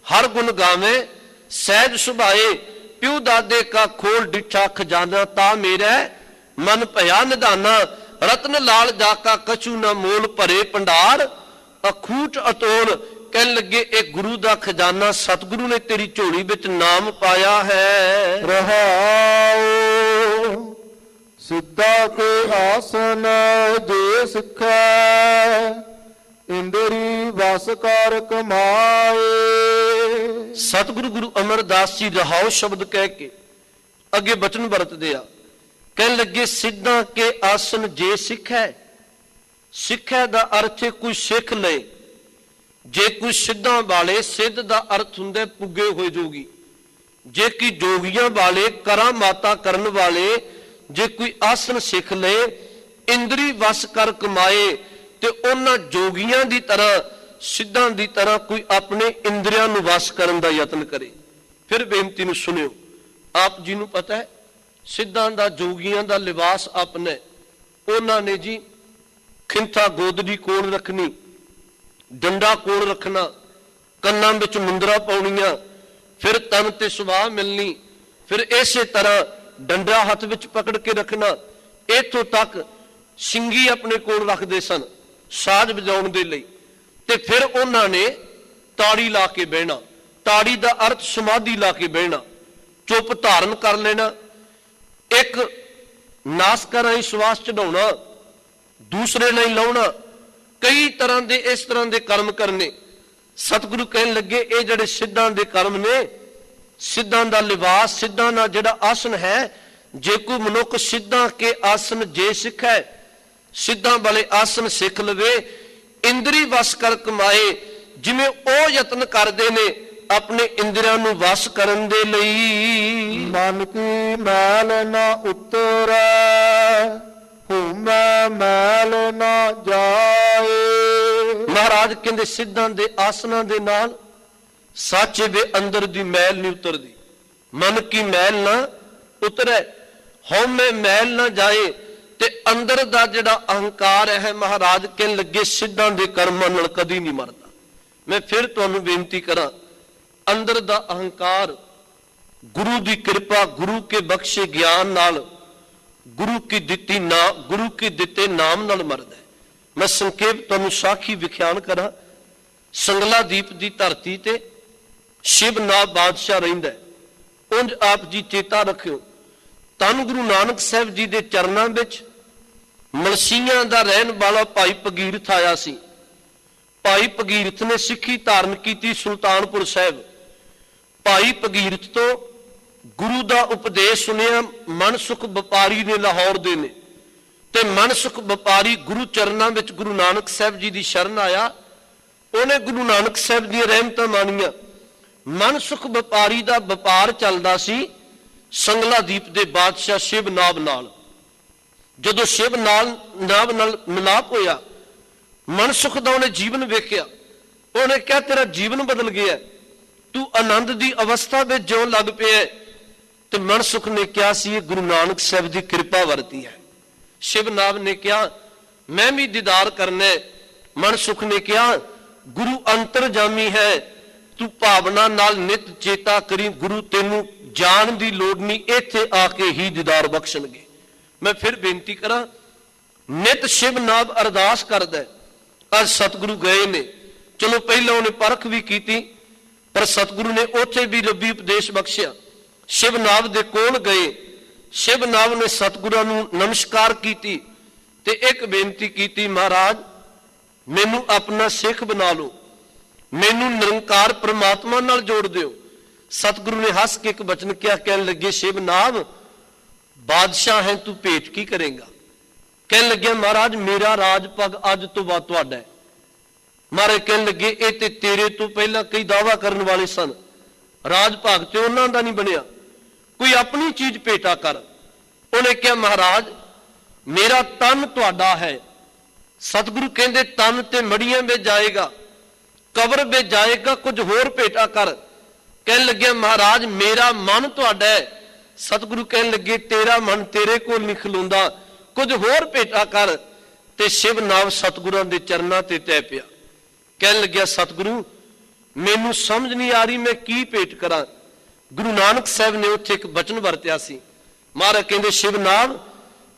ਹਰ ਗੁਣ ਗਾਵੇਂ ਸਹਿਜ ਸੁਭਾਏ, ਪਿਉ ਦਾਦੇ ਕਾ ਖੋਲ ਡਿਠਾ ਖਜ਼ਾਨਾ, ਤਾ ਮੇਰਾ ਮਨ ਭਇਆ ਨਿਧਾਨਾ, ਰਤਨ ਲਾਲ ਜਾ ਕਾ ਕਛੂ ਨਾ ਮੋਲ ਭਰੇ ਭੰਡਾਰ, ਅਖੂਟ ਅਤੋਲ। ਕਹਿਣ ਲੱਗੇ ਇਹ ਗੁਰੂ ਦਾ ਖਜ਼ਾਨਾ ਸਤਿਗੁਰੂ ਨੇ ਤੇਰੀ ਝੋਲੀ ਵਿੱਚ ਨਾਮ ਪਾਇਆ ਹੈ। ਰਹਾਉ ਸਿੱਧਾ ਕੇ ਆਸਨ ਜੇ ਸਿੱਖੈ, ਇੰਦਰੀ ਵਸ ਕਰ ਕਮਾਏ। ਸਤਿਗੁਰੂ ਗੁਰੂ ਅਮਰਦਾਸ ਜੀ ਰਹਾਉ ਸ਼ਬਦ ਕਹਿ ਕੇ ਅੱਗੇ ਬਚਨ ਵਰਤਦੇ ਆ, ਕਹਿਣ ਲੱਗੇ ਸਿੱਧਾ ਕੇ ਆਸਨ ਜੇ ਸਿੱਖੈ। ਸਿੱਖੈ ਦਾ ਅਰਥ ਹੈ ਕੋਈ ਸਿੱਖ ਲਏ। ਜੇ ਕੋਈ ਸਿੱਧਾਂ ਵਾਲੇ, ਸਿੱਧ ਦਾ ਅਰਥ ਹੁੰਦਾ ਪੁੱਗੇ ਹੋਏ ਜੋਗੀ। ਜੇ ਕਿ ਜੋਗੀਆਂ ਵਾਲੇ, ਕਰਾਮਾਤਾ ਕਰਨ ਵਾਲੇ, ਜੇ ਕੋਈ ਆਸਨ ਸਿੱਖ ਲਏ, ਇੰਦਰੀ ਵਸ ਕਰ ਕਮਾਏ, ਤੇ ਉਹਨਾਂ ਜੋਗੀਆਂ ਦੀ ਤਰ੍ਹਾਂ, ਸਿੱਧਾਂ ਦੀ ਤਰ੍ਹਾਂ ਕੋਈ ਆਪਣੇ ਇੰਦਰੀਆਂ ਨੂੰ ਵਸ ਕਰਨ ਦਾ ਯਤਨ ਕਰੇ। ਫਿਰ ਬੇਨਤੀ ਨੂੰ ਸੁਣਿਓ, ਆਪ ਜੀ ਨੂੰ ਪਤਾ ਹੈ ਸਿੱਧਾਂ ਦਾ, ਜੋਗੀਆਂ ਦਾ ਲਿਬਾਸ ਆਪਣੇ। ਉਹਨਾਂ ਨੇ ਜੀ ਖਿੰਥਾ ਗੋਦੜੀ ਕੋਲ ਰੱਖਣੀ, ਡੰਡਾ ਕੋਲ ਰੱਖਣਾ, ਕੰਨਾਂ ਵਿੱਚ ਮੁੰਦਰਾ ਪਾਉਣੀਆਂ, ਫਿਰ ਤਨ ਤੇ ਸੁਭਾਅ ਮਿਲਣੀ, ਫਿਰ ਇਸੇ ਤਰ੍ਹਾਂ ਡੰਡਾ ਹੱਥ ਵਿੱਚ ਪਕੜ ਕੇ ਰੱਖਣਾ। ਇੱਥੋਂ ਤੱਕ ਸਿੰਗੀ ਆਪਣੇ ਕੋਲ ਰੱਖਦੇ ਸਨ ਸਾਜ਼ ਵਜਾਉਣ ਦੇ ਲਈ, ਤੇ ਫਿਰ ਉਹਨਾਂ ਨੇ ਤਾੜੀ ਲਾ ਕੇ ਬਹਿਣਾ। ਤਾੜੀ ਦਾ ਅਰਥ ਸਮਾਧੀ ਲਾ ਕੇ ਬਹਿਣਾ, ਚੁੱਪ ਧਾਰਨ ਕਰ ਲੈਣਾ, ਇੱਕ ਨਾਸਕਾਂ ਰਾਹੀਂ ਸਵਾਸ ਚੜਾਉਣਾ, ਦੂਸਰੇ ਲਈ ਲਾਉਣਾ, ਕਈ ਤਰ੍ਹਾਂ ਦੇ ਇਸ ਤਰ੍ਹਾਂ ਦੇ ਕਰਮ ਕਰਨੇ। ਸਤਿਗੁਰੂ ਕਹਿਣ ਲੱਗੇ ਇਹ ਜਿਹੜੇ ਸਿੱਧਾਂ ਦੇ ਕਰਮ ਨੇ, ਸਿੱਧਾਂ ਦਾ ਲਿਬਾਸ, ਸਿੱਧਾਂ ਦਾ ਜਿਹੜਾ ਆਸਨ ਹੈ, ਜੇ ਕੋਈ ਮਨੁੱਖ ਸਿੱਧਾਂ ਕੇ ਆਸਨ ਜੇ ਸਿੱਖੈ, ਸਿੱਧਾਂ ਵਾਲੇ ਆਸਨ ਸਿੱਖ ਲਵੇ, ਇੰਦਰੀ ਵਸ ਕਰ ਕਮਾਏ, ਜਿਵੇਂ ਉਹ ਯਤਨ ਕਰਦੇ ਨੇ ਆਪਣੇ ਇੰਦਰੀਆਂ ਨੂੰ ਵਸ ਕਰਨ ਦੇ ਲਈ। ਮਨ ਕੀ ਮੈਲ ਨਾ ਉਤਰੈ, ਹਉਮੈ ਮੈਲ ਨਾ ਜਾਏ। ਮਹਾਰਾਜ ਕਹਿੰਦੇ ਸਿੱਧਾਂ ਦੇ ਆਸਨਾਂ ਦੇ ਨਾਲ ਸੱਚੇ ਦੇ ਅੰਦਰ ਦੀ ਮੈਲ ਨਹੀਂ ਉਤਰਦੀ। ਮਨ ਕੀ ਮੈਲ ਨਾ ਉਤਰੈ, ਹਉਮੈ ਮੈਲ ਨਾ ਜਾਏ, ਤੇ ਅੰਦਰ ਦਾ ਜਿਹੜਾ ਅਹੰਕਾਰ ਹੈ, ਮਹਾਰਾਜ ਕਹਿਣ ਲੱਗੇ ਸਿੱਧਾਂ ਦੇ ਕਰਮਾਂ ਨਾਲ ਕਦੀ ਨਹੀਂ ਮਰਦਾ। ਮੈਂ ਫਿਰ ਤੁਹਾਨੂੰ ਬੇਨਤੀ ਕਰਾਂ, ਅੰਦਰ ਦਾ ਅਹੰਕਾਰ ਗੁਰੂ ਦੀ ਕਿਰਪਾ, ਗੁਰੂ ਕੇ ਬਖਸ਼ੇ ਗਿਆਨ ਨਾਲ, ਗੁਰੂ ਕੀ ਦਿੱਤੇ ਨਾਮ ਨਾਲ ਮਰਦਾ ਹੈ। ਮੈਂ ਸੰਖੇਪ ਤੁਹਾਨੂੰ ਸਾਖੀ ਵਿਖਿਆਨ ਕਰਾਂ। ਸੰਗਲਾ ਦੀਪ ਦੀ ਧਰਤੀ ਤੇ ਸ਼ਿਵ ਨਾਮ ਬਾਦਸ਼ਾਹ ਰਹਿੰਦਾ। ਉਂਝ ਆਪ ਜੀ ਚੇਤਾ ਰੱਖਿਓ, ਧੰਨ ਗੁਰੂ ਨਾਨਕ ਸਾਹਿਬ ਜੀ ਦੇ ਚਰਨਾਂ ਵਿੱਚ ਮਲਸੀਆਂ ਦਾ ਰਹਿਣ ਵਾਲਾ ਭਾਈ ਭਗੀਰਥ ਆਇਆ ਸੀ। ਭਾਈ ਭਗੀਰਥ ਨੇ ਸਿੱਖੀ ਧਾਰਨ ਕੀਤੀ ਸੁਲਤਾਨਪੁਰ ਸਾਹਿਬ। ਭਾਈ ਭਗੀਰਥ ਤੋਂ ਗੁਰੂ ਦਾ ਉਪਦੇਸ਼ ਸੁਣਿਆ ਮਨਸੁਖ ਵਪਾਰੀ ਨੇ, ਲਾਹੌਰ ਦੇ ਨੇ, ਤੇ ਮਨਸੁਖ ਵਪਾਰੀ ਗੁਰੂ ਚਰਨਾਂ ਵਿੱਚ ਗੁਰੂ ਨਾਨਕ ਸਾਹਿਬ ਜੀ ਦੀ ਸ਼ਰਨ ਆਇਆ। ਉਹਨੇ ਗੁਰੂ ਨਾਨਕ ਸਾਹਿਬ ਦੀਆਂ ਰਹਿਮਤਾਂ ਮਾਣੀਆਂ। ਮਨਸੁਖ ਵਪਾਰੀ ਦਾ ਵਪਾਰ ਚੱਲਦਾ ਸੀ ਸੰਗਲਾ ਦੀਪ ਦੇ ਬਾਦਸ਼ਾਹ ਸ਼ਿਵ ਨਾਭ ਨਾਲ। ਜਦੋਂ ਸ਼ਿਵ ਨਾਭ ਨਾਲ ਮਿਲਾਪ ਹੋਇਆ, ਮਨਸੁਖ ਦਾ ਉਹਨੇ ਜੀਵਨ ਵੇਖਿਆ। ਉਹਨੇ ਕਿਹਾ ਤੇਰਾ ਜੀਵਨ ਬਦਲ ਗਿਆ, ਤੂੰ ਆਨੰਦ ਦੀ ਅਵਸਥਾ ਵਿੱਚ ਜਿਉਣ ਲੱਗ ਪਿਆ। ਤੇ ਮਨਸੁਖ ਨੇ ਕਿਹਾ ਸੀ ਇਹ ਗੁਰੂ ਨਾਨਕ ਸਾਹਿਬ ਦੀ ਕਿਰਪਾ ਵਰਤੀ ਹੈ। ਸ਼ਿਵ ਨਾਭ ਨੇ ਕਿਹਾ ਮੈਂ ਵੀ ਦੀਦਾਰ ਕਰਨਾ। ਮਨਸੁਖ ਨੇ ਕਿਹਾ ਗੁਰੂ ਅੰਤਰਜਾਮੀ ਹੈ, ਤੂੰ ਭਾਵਨਾ ਨਾਲ ਨਿਤ ਚੇਤਾ ਕਰੀ, ਗੁਰੂ ਤੈਨੂੰ ਜਾਣ ਦੀ ਲੋੜ ਨਹੀਂ, ਇੱਥੇ ਆ ਕੇ ਹੀ ਦੀਦਾਰ ਬਖਸ਼ਣਗੇ। ਮੈਂ ਫਿਰ ਬੇਨਤੀ ਕਰਾਂ, ਨਿਤ ਸ਼ਿਵ ਨਾਭ ਅਰਦਾਸ ਕਰਦਾ। ਅੱਜ ਸਤਿਗੁਰੂ ਗਏ ਨੇ, ਚਲੋ ਪਹਿਲਾਂ ਉਹਨੇ ਪਰਖ ਵੀ ਕੀਤੀ, ਪਰ ਸਤਿਗੁਰੂ ਨੇ ਉੱਥੇ ਵੀ ਰੱਬੀ ਉਪਦੇਸ਼ ਬਖਸ਼ਿਆ। ਸ਼ਿਵ ਨਾਭ ਦੇ ਕੋਲ ਗਏ, ਸ਼ਿਵ ਨਾਭ ਨੇ ਸਤਿਗੁਰਾਂ ਨੂੰ ਨਮਸਕਾਰ ਕੀਤੀ ਤੇ ਇੱਕ ਬੇਨਤੀ ਕੀਤੀ, ਮਹਾਰਾਜ ਮੈਨੂੰ ਆਪਣਾ ਸਿੱਖ ਬਣਾ ਲਓ, ਮੈਨੂੰ ਨਿਰੰਕਾਰ ਪ੍ਰਮਾਤਮਾ ਨਾਲ ਜੋੜ ਦਿਓ। ਸਤਿਗੁਰੂ ਨੇ ਹੱਸ ਕੇ ਇੱਕ ਬਚਨ ਕਿਹਾ, ਕਹਿਣ ਲੱਗੇ ਸ਼ਿਵ ਨਾਭ ਬਾਦਸ਼ਾਹ ਹੈ, ਤੂੰ ਭੇਟ ਕੀ ਕਰੇਗਾ? ਕਹਿਣ ਲੱਗਿਆ ਮਹਾਰਾਜ ਮੇਰਾ ਰਾਜ ਪੱਗ ਅੱਜ ਤੋਂ ਬਾਅਦ ਤੁਹਾਡਾ ਹੈ। ਮਹਾਰਾਜ ਕਹਿਣ ਲੱਗੇ ਇਹ ਤੇ ਤੇਰੇ ਤੋਂ ਪਹਿਲਾਂ ਕਈ ਦਾਅਵਾ ਕਰਨ ਵਾਲੇ ਸਨ, ਰਾਜ ਭਾਗ ਤੇ ਉਹਨਾਂ ਦਾ ਨਹੀਂ ਬਣਿਆ, ਕੋਈ ਆਪਣੀ ਚੀਜ਼ ਭੇਟਾ ਕਰ। ਉਹਨੇ ਕਿਹਾ ਮਹਾਰਾਜ ਮੇਰਾ ਤਨ ਤੁਹਾਡਾ ਹੈ। ਸਤਿਗੁਰੂ ਕਹਿੰਦੇ ਤਨ ਤੇ ਮੜੀਆਂ ਵਿੱਚ ਜਾਏਗਾ, ਕਬਰ ਵਿੱਚ ਜਾਏਗਾ, ਕੁਝ ਹੋਰ ਭੇਟਾ ਕਰ। ਕਹਿਣ ਲੱਗਿਆ ਮਹਾਰਾਜ ਮੇਰਾ ਮਨ ਤੁਹਾਡਾ ਹੈ। ਸਤਿਗੁਰੂ ਕਹਿਣ ਲੱਗੇ ਤੇਰਾ ਮਨ ਤੇਰੇ ਕੋਲ ਨਹੀਂ ਖਲੋਂਦਾ, ਕੁਝ ਹੋਰ ਭੇਟਾ ਕਰ। ਤੇ ਸ਼ਿਵ ਨਾਮ ਸਤਿਗੁਰਾਂ ਦੇ ਚਰਨਾਂ ਤੇ ਤੈ ਪਿਆ। ਕਹਿਣ ਲੱਗਿਆ ਸਤਿਗੁਰੂ ਮੈਨੂੰ ਸਮਝ ਨਹੀਂ ਆ ਰਹੀ ਮੈਂ ਕੀ ਭੇਟ ਕਰਾਂ। ਗੁਰੂ ਨਾਨਕ ਸਾਹਿਬ ਨੇ ਉੱਥੇ ਇੱਕ ਬਚਨ ਵਰਤਿਆ ਸੀ। ਮਹਾਰਾਜ ਕਹਿੰਦੇ ਸ਼ਿਵ ਨਾਮ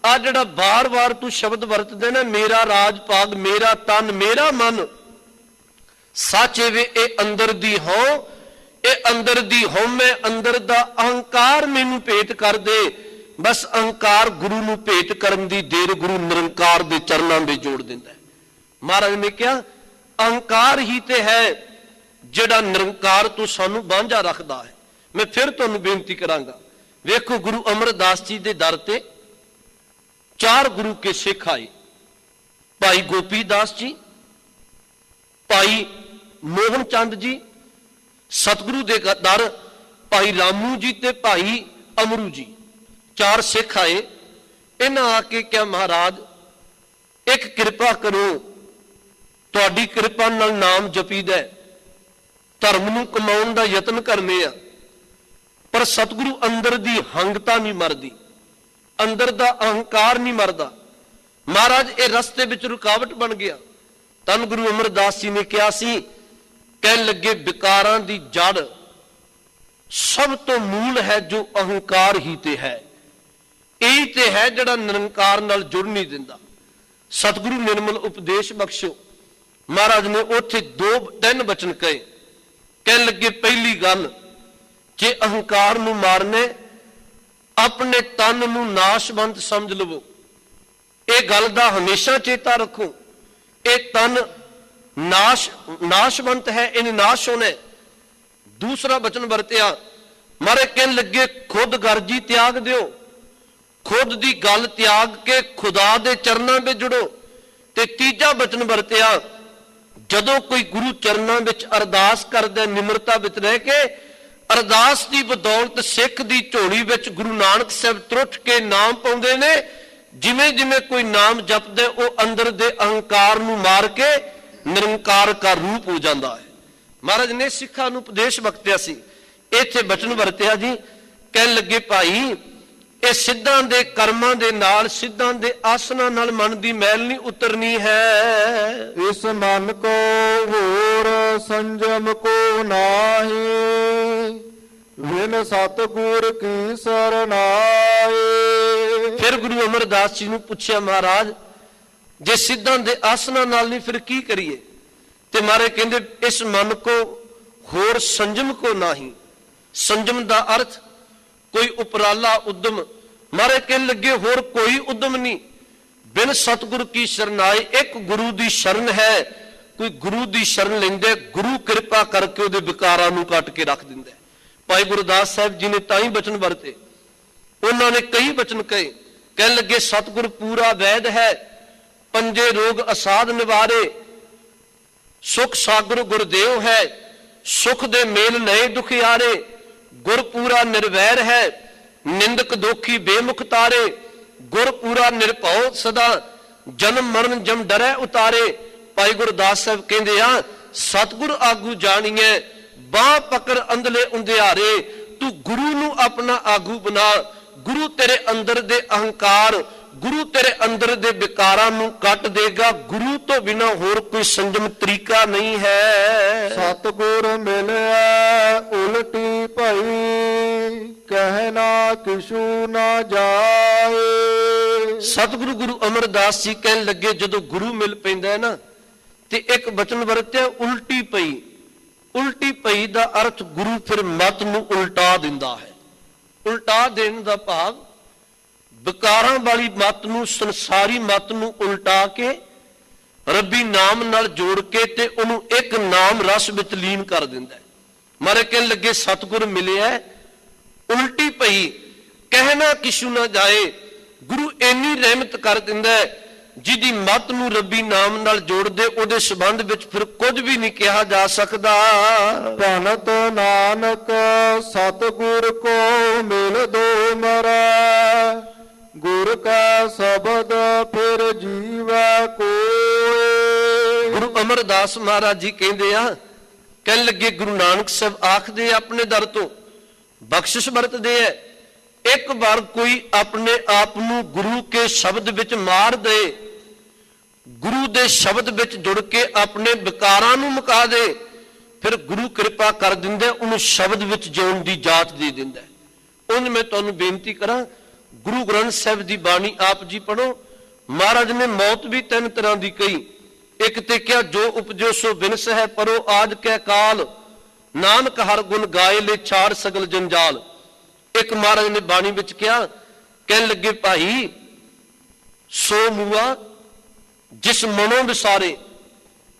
ਆ ਜਿਹੜਾ ਵਾਰ-ਵਾਰ ਤੂੰ ਸ਼ਬਦ ਵਰਤਦੇ ਨਾ, ਮੇਰਾ ਰਾਜ ਭਾਗ, ਮੇਰਾ ਤਨ, ਮੇਰਾ ਮਨ, ਸੱਚ ਵੇ ਇਹ ਅੰਦਰ ਦੀ ਹੋ, ਇਹ ਅੰਦਰ ਦੀ ਹਉਮੈ, ਅੰਦਰ ਦਾ ਅਹੰਕਾਰ ਮੈਨੂੰ ਭੇਟ ਕਰ ਦੇ। ਬਸ ਅਹੰਕਾਰ ਗੁਰੂ ਨੂੰ ਭੇਟ ਕਰਨ ਦੀ ਦੇਰ ਗੁਰੂ ਨਿਰੰਕਾਰ ਦੇ ਚਰਨਾਂ ਵਿੱਚ ਜੋੜ ਦਿੰਦਾ ਹੈ। ਮਹਾਰਾਜ ਨੇ ਕਿਹਾ ਅਹੰਕਾਰ ਹੀ ਤੇ ਹੈ ਜਿਹੜਾ ਨਿਰੰਕਾਰ ਤੋਂ ਸਾਨੂੰ ਵਾਂਝਾ ਰੱਖਦਾ ਹੈ। ਮੈਂ ਫਿਰ ਤੁਹਾਨੂੰ ਬੇਨਤੀ ਕਰਾਂਗਾ, ਵੇਖੋ ਗੁਰੂ ਅਮਰਦਾਸ ਜੀ ਦੇ ਦਰ ਤੇ 4 ਗੁਰੂ ਕੇ ਸਿੱਖ ਆਏ, ਭਾਈ ਗੋਪੀ ਦਾਸ ਜੀ, ਭਾਈ ਮੋਹਨ ਚੰਦ ਜੀ, ਸਤਿਗੁਰੂ ਦੇ ਦਰ ਭਾਈ ਰਾਮੂ ਜੀ ਤੇ ਭਾਈ ਅਮਰੂ ਜੀ। 4 ਸਿੱਖ ਆਏ। ਇਹਨਾਂ ਆ ਕੇ ਕਿਹਾ ਮਹਾਰਾਜ ਇੱਕ ਕਿਰਪਾ ਕਰੋ, ਤੁਹਾਡੀ ਕਿਰਪਾ ਨਾਲ ਨਾਮ ਜਪੀਦਾ, ਧਰਮ ਨੂੰ ਕਮਾਉਣ ਦਾ ਯਤਨ ਕਰਨੇ ਆ, ਪਰ ਸਤਿਗੁਰੂ ਅੰਦਰ ਦੀ ਹੰਗਤਾ ਨਹੀਂ ਮਰਦੀ, ਅੰਦਰ ਦਾ ਅਹੰਕਾਰ ਨਹੀਂ ਮਰਦਾ। ਮਹਾਰਾਜ ਇਹ ਰਸਤੇ ਵਿੱਚ ਰੁਕਾਵਟ ਬਣ ਗਿਆ। ਧੰਨ ਗੁਰੂ ਅਮਰਦਾਸ ਜੀ ਨੇ ਕਿਹਾ ਸੀ, ਕਹਿਣ ਲੱਗੇ ਵਿਕਾਰਾਂ ਦੀ ਜੜ ਸਭ ਤੋਂ ਮੂਲ ਹੈ ਜੋ ਅਹੰਕਾਰ ਹੀ ਤੇ ਹੈ, ਇਹ ਤੇ ਹੈ ਜਿਹੜਾ ਨਿਰੰਕਾਰ ਨਾਲ ਜੁੜ ਨਹੀਂ ਦਿੰਦਾ। ਸਤਿਗੁਰੂ ਨਿਰਮਲ ਉਪਦੇਸ਼ ਬਖਸ਼ੋ। ਮਹਾਰਾਜ ਨੇ ਉੱਥੇ 2-3 ਬਚਨ ਕਹੇ। ਕਹਿਣ ਲੱਗੇ ਪਹਿਲੀ ਗੱਲ, ਜੇ ਅਹੰਕਾਰ ਨੂੰ ਮਾਰਨੇ ਆਪਣੇ ਤਨ ਨੂੰ ਨਾਸ਼ਵੰਤ ਸਮਝ ਲਵੋ। ਇਹ ਗੱਲ ਦਾ ਹਮੇਸ਼ਾ ਚੇਤਾ ਰੱਖੋ, ਇਹ ਤਨ ਨਾਸ਼ਵੰਤ ਹੈ, ਇਹਨੇ ਨਾਸ਼ ਹੋਣਾ। ਦੂਸਰਾ ਬਚਨ ਵਰਤਿਆ, ਮਾਰੇ ਕਹਿਣ ਲੱਗੇ ਖੁਦ ਗਰਜੀ ਤਿਆਗ ਦਿਓ, ਖੁਦ ਦੀ ਗੱਲ ਤਿਆਗ ਕੇ ਖੁਦਾ ਦੇ ਚਰਨਾਂ ਵਿੱਚ ਜੁੜੋ। ਤੇ ਤੀਜਾ ਬਚਨ ਵਰਤਿਆ, ਜਦੋਂ ਕੋਈ ਗੁਰੂ ਚਰਨਾਂ ਵਿੱਚ ਅਰਦਾਸ ਕਰਦਾ ਨਿਮਰਤਾ ਵਿੱਚ ਰਹਿ ਕੇ, ਅਰਦਾਸ ਦੀ ਬਦੌਲਤ ਸਿੱਖ ਦੀ ਝੋਲੀ ਵਿੱਚ ਗੁਰੂ ਨਾਨਕ ਸਾਹਿਬ ਤਰੁੱਠ ਕੇ ਨਾਮ ਪਾਉਂਦੇ ਨੇ। ਜਿਵੇਂ ਜਿਵੇਂ ਕੋਈ ਨਾਮ ਜਪਦਾ ਉਹ ਅੰਦਰ ਦੇ ਅਹੰਕਾਰ ਨੂੰ ਮਾਰ ਕੇ ਨਿਰੰਕਾਰ ਦਾ ਰੂਪ ਹੋ ਜਾਂਦਾ ਹੈ। ਮਹਾਰਾਜ ਨੇ ਸਿੱਖਾਂ ਨੂੰ ਉਪਦੇਸ਼ ਬਖਸ਼ਿਆ ਸੀ। ਇੱਥੇ ਬਚਨ ਵਰਤਿਆ ਜੀ, ਕਹਿਣ ਲੱਗੇ ਭਾਈ ਇਹ ਸਿੱਧਾਂ ਦੇ ਕਰਮਾਂ ਦੇ ਨਾਲ, ਸਿੱਧਾਂ ਦੇ ਆਸਨਾਂ ਨਾਲ ਮਨ ਦੀ ਮੈਲ ਨਹੀਂ ਉਤਰਨੀ ਹੈ। ਇਸ ਮਨ ਕੋ ਹੋਰ ਸੰਜਮ ਕੋ ਨਾਹੀ, ਵਿਨ ਸਤਿਗੁਰ ਕੀ ਸਰਨਾਏ। ਫਿਰ ਗੁਰੂ ਅਮਰਦਾਸ ਜੀ ਨੂੰ ਪੁੱਛਿਆ, ਮਹਾਰਾਜ ਜੇ ਸਿੱਧਾਂ ਦੇ ਆਸਨਾਂ ਨਾਲ ਨਹੀਂ ਫਿਰ ਕੀ ਕਰੀਏ? ਤੇ ਮਹਾਰਾਜ ਕਹਿੰਦੇ ਇਸ ਮਨ ਕੋ ਹੋਰ ਸੰਜਮ ਕੋ ਨਾਹੀ। ਸੰਜਮ ਦਾ ਅਰਥ ਕੋਈ ਉਪਰਾਲਾ ਉਦਮ। ਮਹਾਰਾਜ ਕਹਿਣ ਲੱਗੇ ਹੋਰ ਕੋਈ ਉਦਮ ਨਹੀਂ, ਬਿਨ ਸਤਿਗੁਰ ਕੀ ਸ਼ਰਨਾਏ। ਇੱਕ ਗੁਰੂ ਦੀ ਸ਼ਰਨ ਹੈ, ਕੋਈ ਗੁਰੂ ਦੀ ਸ਼ਰਨ ਲੈਂਦੇ ਗੁਰੂ ਕਿਰਪਾ ਕਰਕੇ ਉਹਦੇ ਵਿਕਾਰਾਂ ਨੂੰ ਕੱਟ ਕੇ ਰੱਖ ਦਿੰਦਾ। ਭਾਈ ਗੁਰਦਾਸ ਸਾਹਿਬ ਜੀ ਨੇ ਤਾਂ ਹੀ ਬਚਨ ਵਰਤੇ। ਉਹਨਾਂ ਨੇ ਕਈ ਬਚਨ ਕਹੇ। ਕਹਿਣ ਲੱਗੇ ਸਤਿਗੁਰ ਪੂਰਾ ਵੈਦ ਹੈ, ਪੰਜੇ ਰੋਗ ਅਸਾਧ ਨਿਵਾਰੇ। ਸੁਖ ਸਾਗਰ ਗੁਰਦੇਵ ਹੈ, ਸੁਖ ਦੇ ਮੇਲ ਨਏ ਦੁਖਿਆਰੇ। ਗੁਰ ਪੂਰਾ ਨਿਰਵੈਰ ਹੈ, ਨਿੰਦਕ ਦੋਖੀ ਬੇਮੁਖ ਤਾਰੇ। ਗੁਰ ਪੂਰਾ ਨਿਰਭਉ ਸਦਾ, ਜਨਮ ਮਰਨ ਜਮ ਡਰੈ ਉਤਾਰੇ। ਭਾਈ ਗੁਰਦਾਸ ਸਾਹਿਬ ਕਹਿੰਦੇ ਆ ਸਤਿਗੁਰ ਆਗੂ ਜਾਣੀਏ, ਬਾਹ ਪਕੜ ਅੰਧਲੇ ਉੰਧਿਆਰੇ। ਤੂੰ ਗੁਰੂ ਨੂੰ ਆਪਣਾ ਆਗੂ ਬਣਾ। ਗੁਰੂ ਤੇਰੇ ਅੰਦਰ ਦੇ ਅਹੰਕਾਰ, ਗੁਰੂ ਤੇਰੇ ਅੰਦਰ ਦੇ ਵਿਕਾਰਾਂ ਨੂੰ ਕੱਟ ਦੇਗਾ। ਗੁਰੂ ਤੋਂ ਬਿਨਾ ਹੋਰ ਕੋਈ ਸੰਜਮ ਤਰੀਕਾ ਨਹੀਂ ਹੈ। ਸਤਿਗੁਰ ਮਿਲਿਆ ਉਲਟੀ ਭਈ, ਕਹਿਣਾ ਕਿਛੂ ਨਾ ਜਾਏ। ਸਤਿਗੁਰੂ ਗੁਰੂ ਅਮਰਦਾਸ ਜੀ ਕਹਿਣ ਲੱਗੇ ਜਦੋਂ ਗੁਰੂ ਮਿਲ ਪੈਂਦਾ ਹੈ ਨਾ, ਤੇ ਇੱਕ ਬਚਨ ਵਰਤਿਆ ਉਲਟੀ ਪਈ। ਉਲਟੀ ਪਈ ਦਾ ਅਰਥ ਗੁਰੂ ਫਿਰ ਮਤ ਨੂੰ ਉਲਟਾ ਦਿੰਦਾ ਹੈ। ਉਲਟਾ ਦੇਣ ਦਾ ਭਾਵ ਵਿਕਾਰਾਂ ਵਾਲੀ ਮਤ ਨੂੰ, ਸੰਸਾਰੀ ਮਤ ਨੂੰ ਉਲਟਾ ਕੇ ਰੱਬੀ ਨਾਮ ਨਾਲ ਜੋੜ ਕੇ ਤੇ ਉਹਨੂੰ ਇੱਕ ਨਾਮ ਰਸ ਵਿੱਚ ਲੀਨ ਕਰ ਦਿੰਦਾ। ਮਾਰੇ ਕਹਿਣ ਲੱਗੇ ਸਤਿਗੁਰ ਮਿਲਿਆ ਉਲਟੀ ਪਈ, ਕਹਿਣਾ ਕਿਛੂ ਨਾ ਜਾਏ। ਗੁਰੂ ਇੰਨੀ ਰਹਿਮਤ ਕਰ ਦਿੰਦਾ ਜਿਹਦੀ ਮਤ ਨੂੰ ਰੱਬੀ ਨਾਮ ਨਾਲ ਜੋੜਦੇ ਉਹਦੇ ਸੰਬੰਧ ਵਿੱਚ ਫਿਰ ਕੁਝ ਵੀ ਨਹੀਂ ਕਿਹਾ ਜਾ ਸਕਦਾ। ਭਗਤ ਨਾਨਕ ਸਤਿਗੁਰ ਕੋ ਮਿਲ ਦੋ ਮਰੈ, ਗੁਰ ਕਾ ਸ਼ਬਦ ਫਿਰ ਜੀਵੈ ਕੋਇ। ਗੁਰੂ ਅਮਰਦਾਸ ਮਹਾਰਾਜ ਜੀ ਕਹਿੰਦੇ ਆ, ਕਹਿਣ ਲੱਗੇ ਗੁਰੂ ਨਾਨਕ ਸਾਹਿਬ ਆਖਦੇ ਆਪਣੇ ਦਰ ਤੋਂ ਬਖਸ਼ਿਸ਼ ਵਰਤਦੇ ਐ। ਇੱਕ ਵਾਰ ਕੋਈ ਆਪਣੇ ਆਪ ਨੂੰ ਗੁਰੂ ਕੇ ਸ਼ਬਦ ਵਿੱਚ ਮਾਰ ਦੇ, ਗੁਰੂ ਦੇ ਸ਼ਬਦ ਵਿੱਚ ਜੁੜ ਕੇ ਆਪਣੇ ਵਿਕਾਰਾਂ ਨੂੰ ਮੁਕਾ ਦੇ, ਫਿਰ ਗੁਰੂ ਕਿਰਪਾ ਕਰ ਦਿੰਦਾ, ਉਹਨੂੰ ਸ਼ਬਦ ਵਿੱਚ ਜਿਉਣ ਦੀ ਜਾਚ ਦੇ ਦਿੰਦਾ। ਉਂਝ ਮੈਂ ਤੁਹਾਨੂੰ ਬੇਨਤੀ ਕਰਾਂ, ਗੁਰੂ ਗ੍ਰੰਥ ਸਾਹਿਬ ਦੀ ਬਾਣੀ ਆਪ ਜੀ ਪੜੋ। ਮਹਾਰਾਜ ਨੇ ਮੌਤ ਵੀ 3 ਤਰ੍ਹਾਂ ਦੀ ਕਹੀ। ਇੱਕ ਤੇ ਕਿਹਾ ਜੋ ਉਪਜੋ ਸੋ ਬਿਨਸ ਹੈ, ਪਰੋ ਆਜ ਕੈ ਕਾਲ। ਨਾਨਕ ਹਰ ਗੁਣ ਗਾਏ ਲੈ ਛਾੜ ਸਗਲ ਜੰਜਾਲ। ਇੱਕ ਮਹਾਰਾਜ ਨੇ ਬਾਣੀ ਵਿੱਚ ਕਿਹਾ, ਕਹਿਣ ਲੱਗੇ ਭਾਈ ਸੋ ਮੂਆ ਜਿਸ ਮਨੋਂ ਵਿਸਾਰੇ,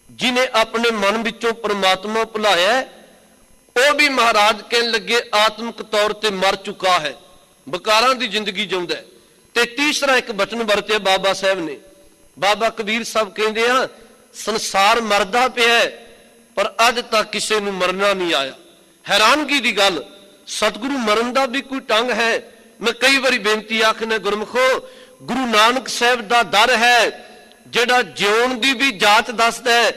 ਜਿਨੇ ਆਪਣੇ ਮਨ ਵਿੱਚੋਂ ਪਰਮਾਤਮਾ ਭੁਲਾਇਆ, ਉਹ ਵੀ ਮਹਾਰਾਜ ਕਹਿਣ ਲੱਗੇ ਆਤਮਿਕ ਤੌਰ ਤੇ ਮਰ ਚੁੱਕਾ ਹੈ, ਵਿਕਾਰਾਂ ਦੀ ਜ਼ਿੰਦਗੀ ਜਿਉਂਦਾ। ਤੇ ਤੀਸਰਾ ਇੱਕ ਬਚਨ ਵਰਤਿਆ ਬਾਬਾ ਸਾਹਿਬ ਨੇ। ਬਾਬਾ ਕਬੀਰ ਸਾਹਿਬ ਕਹਿੰਦੇ ਆ ਸੰਸਾਰ ਮਰਦਾ ਪਿਆ ਪਰ ਅੱਜ ਤੱਕ ਕਿਸੇ ਨੂੰ ਮਰਨਾ ਨਹੀਂ ਆਇਆ। ਹੈਰਾਨਗੀ ਦੀ ਗੱਲ, ਸਤਿਗੁਰੂ ਮਰਨ ਦਾ ਵੀ ਕੋਈ ਢੰਗ ਹੈ? ਮੈਂ ਕਈ ਵਾਰੀ ਬੇਨਤੀ ਆਖਣਾ ਗੁਰਮਖੋ, ਗੁਰੂ ਨਾਨਕ ਸਾਹਿਬ ਦਾ ਦਰ ਹੈ ਜਿਹੜਾ ਜਿਉਣ ਦੀ ਵੀ ਜਾਚ ਦੱਸਦਾ ਹੈ,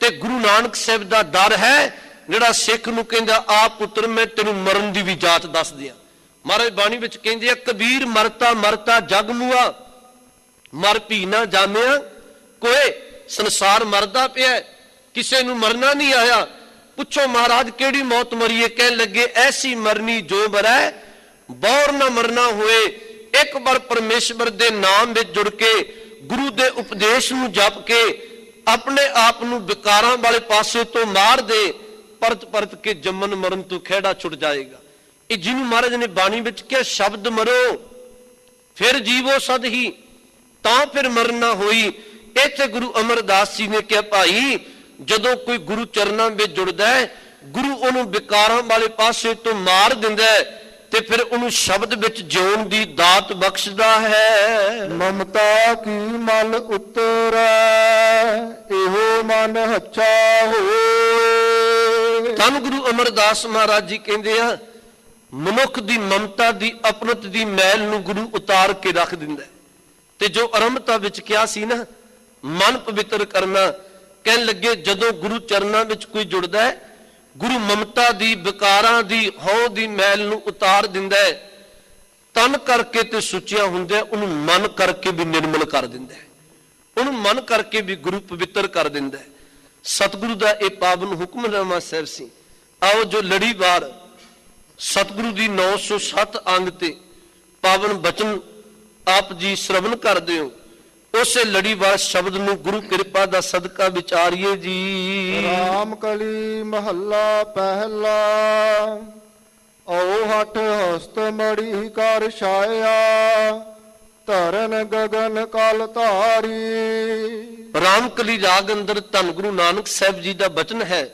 ਤੇ ਗੁਰੂ ਨਾਨਕ ਸਾਹਿਬ ਦਾ ਦਰ ਹੈ ਜਿਹੜਾ ਸਿੱਖ ਨੂੰ ਕਹਿੰਦਾ ਆ ਪੁੱਤਰ ਮੈਂ ਤੈਨੂੰ ਮਰਨ ਦੀ ਵੀ ਜਾਚ ਦੱਸ ਦਿਆਂ। ਮਹਾਰਾਜ ਬਾਣੀ ਵਿੱਚ ਕਹਿੰਦੇ ਆ ਕਬੀਰ ਮਰਤਾ ਮਰਤਾ ਜਗ ਮੁਆ, ਮਰ ਭੀ ਨਾ ਜਾਣਿਆ ਕੋਏ। ਸੰਸਾਰ ਮਰਦਾ ਪਿਆ, ਕਿਸੇ ਨੂੰ ਮਰਨਾ ਨਹੀਂ ਆਇਆ। ਪੁੱਛੋ ਮਹਾਰਾਜ ਕਿਹੜੀ ਮੌਤ ਮਰੀਏ? ਕਹਿਣ ਲੱਗੇ ਐਸੀ ਮਰਨੀ ਜੋ ਮਰੈ ਬੌਰ ਨਾ ਮਰਨਾ ਹੋਏ। ਇੱਕ ਵਾਰ ਪਰਮੇਸ਼ਵਰ ਦੇ ਨਾਮ ਵਿੱਚ ਜੁੜ ਕੇ ਗੁਰੂ ਦੇ ਉਪਦੇਸ਼ ਨੂੰ ਜਪ ਕੇ ਆਪਣੇ ਆਪ ਨੂੰ ਵਿਕਾਰਾਂ ਵਾਲੇ ਪਾਸੇ ਤੋਂ ਮਾਰ ਦੇ, ਪਰਤ ਪਰਤ ਕੇ ਜੰਮਨ ਮਰਨ ਤੋਂ ਖਿਹੜਾ ਛੁੱਟ ਜਾਏਗਾ। ਇਹ ਜਿਹਨੂੰ ਮਹਾਰਾਜ ਨੇ ਬਾਣੀ ਵਿੱਚ ਕਿਹਾ ਸ਼ਬਦ ਮਰੋ ਫਿਰ ਜੀਵੋ ਸਦ ਹੀ, ਤਾਂ ਫਿਰ ਮਰਨ ਨਾ ਹੋਈ। ਇੱਥੇ ਗੁਰੂ ਅਮਰਦਾਸ ਜੀ ਨੇ ਕਿਹਾ ਭਾਈ ਜਦੋਂ ਕੋਈ ਗੁਰੂ ਚਰਨਾਂ ਵਿੱਚ ਜੁੜਦਾ ਹੈ, ਗੁਰੂ ਉਹਨੂੰ ਵਿਕਾਰਾਂ ਵਾਲੇ ਪਾਸੇ ਤੋਂ ਮਾਰ ਦਿੰਦਾ ਹੈ ਤੇ ਫਿਰ ਉਹਨੂੰ ਸ਼ਬਦ ਵਿੱਚ ਜਿਉਣ ਦੀ ਦਾਤ ਬਖਸ਼ਦਾ ਹੈ। ਮਮਤਾ ਕੀ ਮਲ ਉਤਰੈ ਇਹੋ ਮਨ ਹੱਛਾ ਹੋਏ। ਧੰਨ ਗੁਰੂ ਅਮਰਦਾਸ ਮਹਾਰਾਜ ਜੀ ਕਹਿੰਦੇ ਆ ਮਨੁੱਖ ਦੀ ਮਮਤਾ ਦੀ ਆਪਣਤ ਦੀ ਮੈਲ ਨੂੰ ਗੁਰੂ ਉਤਾਰ ਕੇ ਰੱਖ ਦਿੰਦਾ ਹੈ। ਤੇ ਜੋ ਆਰੰਭਤਾ ਵਿੱਚ ਕਿਹਾ ਸੀ ਨਾ ਮਨ ਪਵਿੱਤਰ ਕਰਨਾ, ਕਹਿਣ ਲੱਗੇ ਜਦੋਂ ਗੁਰੂ ਚਰਨਾਂ ਵਿੱਚ ਕੋਈ ਜੁੜਦਾ ਹੈ ਗੁਰੂ ਮਮਤਾ ਦੀ ਵਿਕਾਰਾਂ ਦੀ ਹਉ ਦੀ ਮੈਲ ਨੂੰ ਉਤਾਰ ਦਿੰਦਾ ਹੈ। ਤਨ ਕਰਕੇ ਤੇ ਸੁੱਚਿਆ ਹੁੰਦਾ, ਉਹਨੂੰ ਮਨ ਕਰਕੇ ਵੀ ਨਿਰਮਲ ਕਰ ਦਿੰਦਾ ਹੈ, ਉਹਨੂੰ ਮਨ ਕਰਕੇ ਵੀ ਗੁਰੂ ਪਵਿੱਤਰ ਕਰ ਦਿੰਦਾ ਹੈ। ਸਤਿਗੁਰੂ ਦਾ ਇਹ ਪਾਵਨ ਹੁਕਮਨਾਮਾ ਸਾਹਿਬ ਸੀ। ਆਓ ਜੋ ਲੜੀਵਾਰ ਸਤਿਗੁਰੂ ਦੀ 907 ਅੰਗ ਤੇ ਪਾਵਨ ਬਚਨ ਆਪ ਜੀ ਸ਼ਰਵਨ ਕਰਦੇ ਹੋ, ਉਸੇ ਲੜੀਵਾਰ ਸ਼ਬਦ ਨੂੰ ਗੁਰੂ ਕਿਰਪਾ ਦਾ ਸਦਕਾ ਵਿਚਾਰੀਏ ਜੀ। ਰਾਮ ਕਲੀ ਮਹੱਲਾ ਪਹਿਲਾ। ਓ ਹਠ ਹਸਤ ਮੜੀ ਕਰ ਛਾਇਆ ਧਰਨ ਗਗਨ ਕਲ ਧਾਰੀ। ਰਾਮਕਲੀ ਰਾਗ ਅੰਦਰ ਧੰਨ ਗੁਰੂ ਨਾਨਕ ਸਾਹਿਬ ਜੀ ਦਾ ਬਚਨ ਹੈ।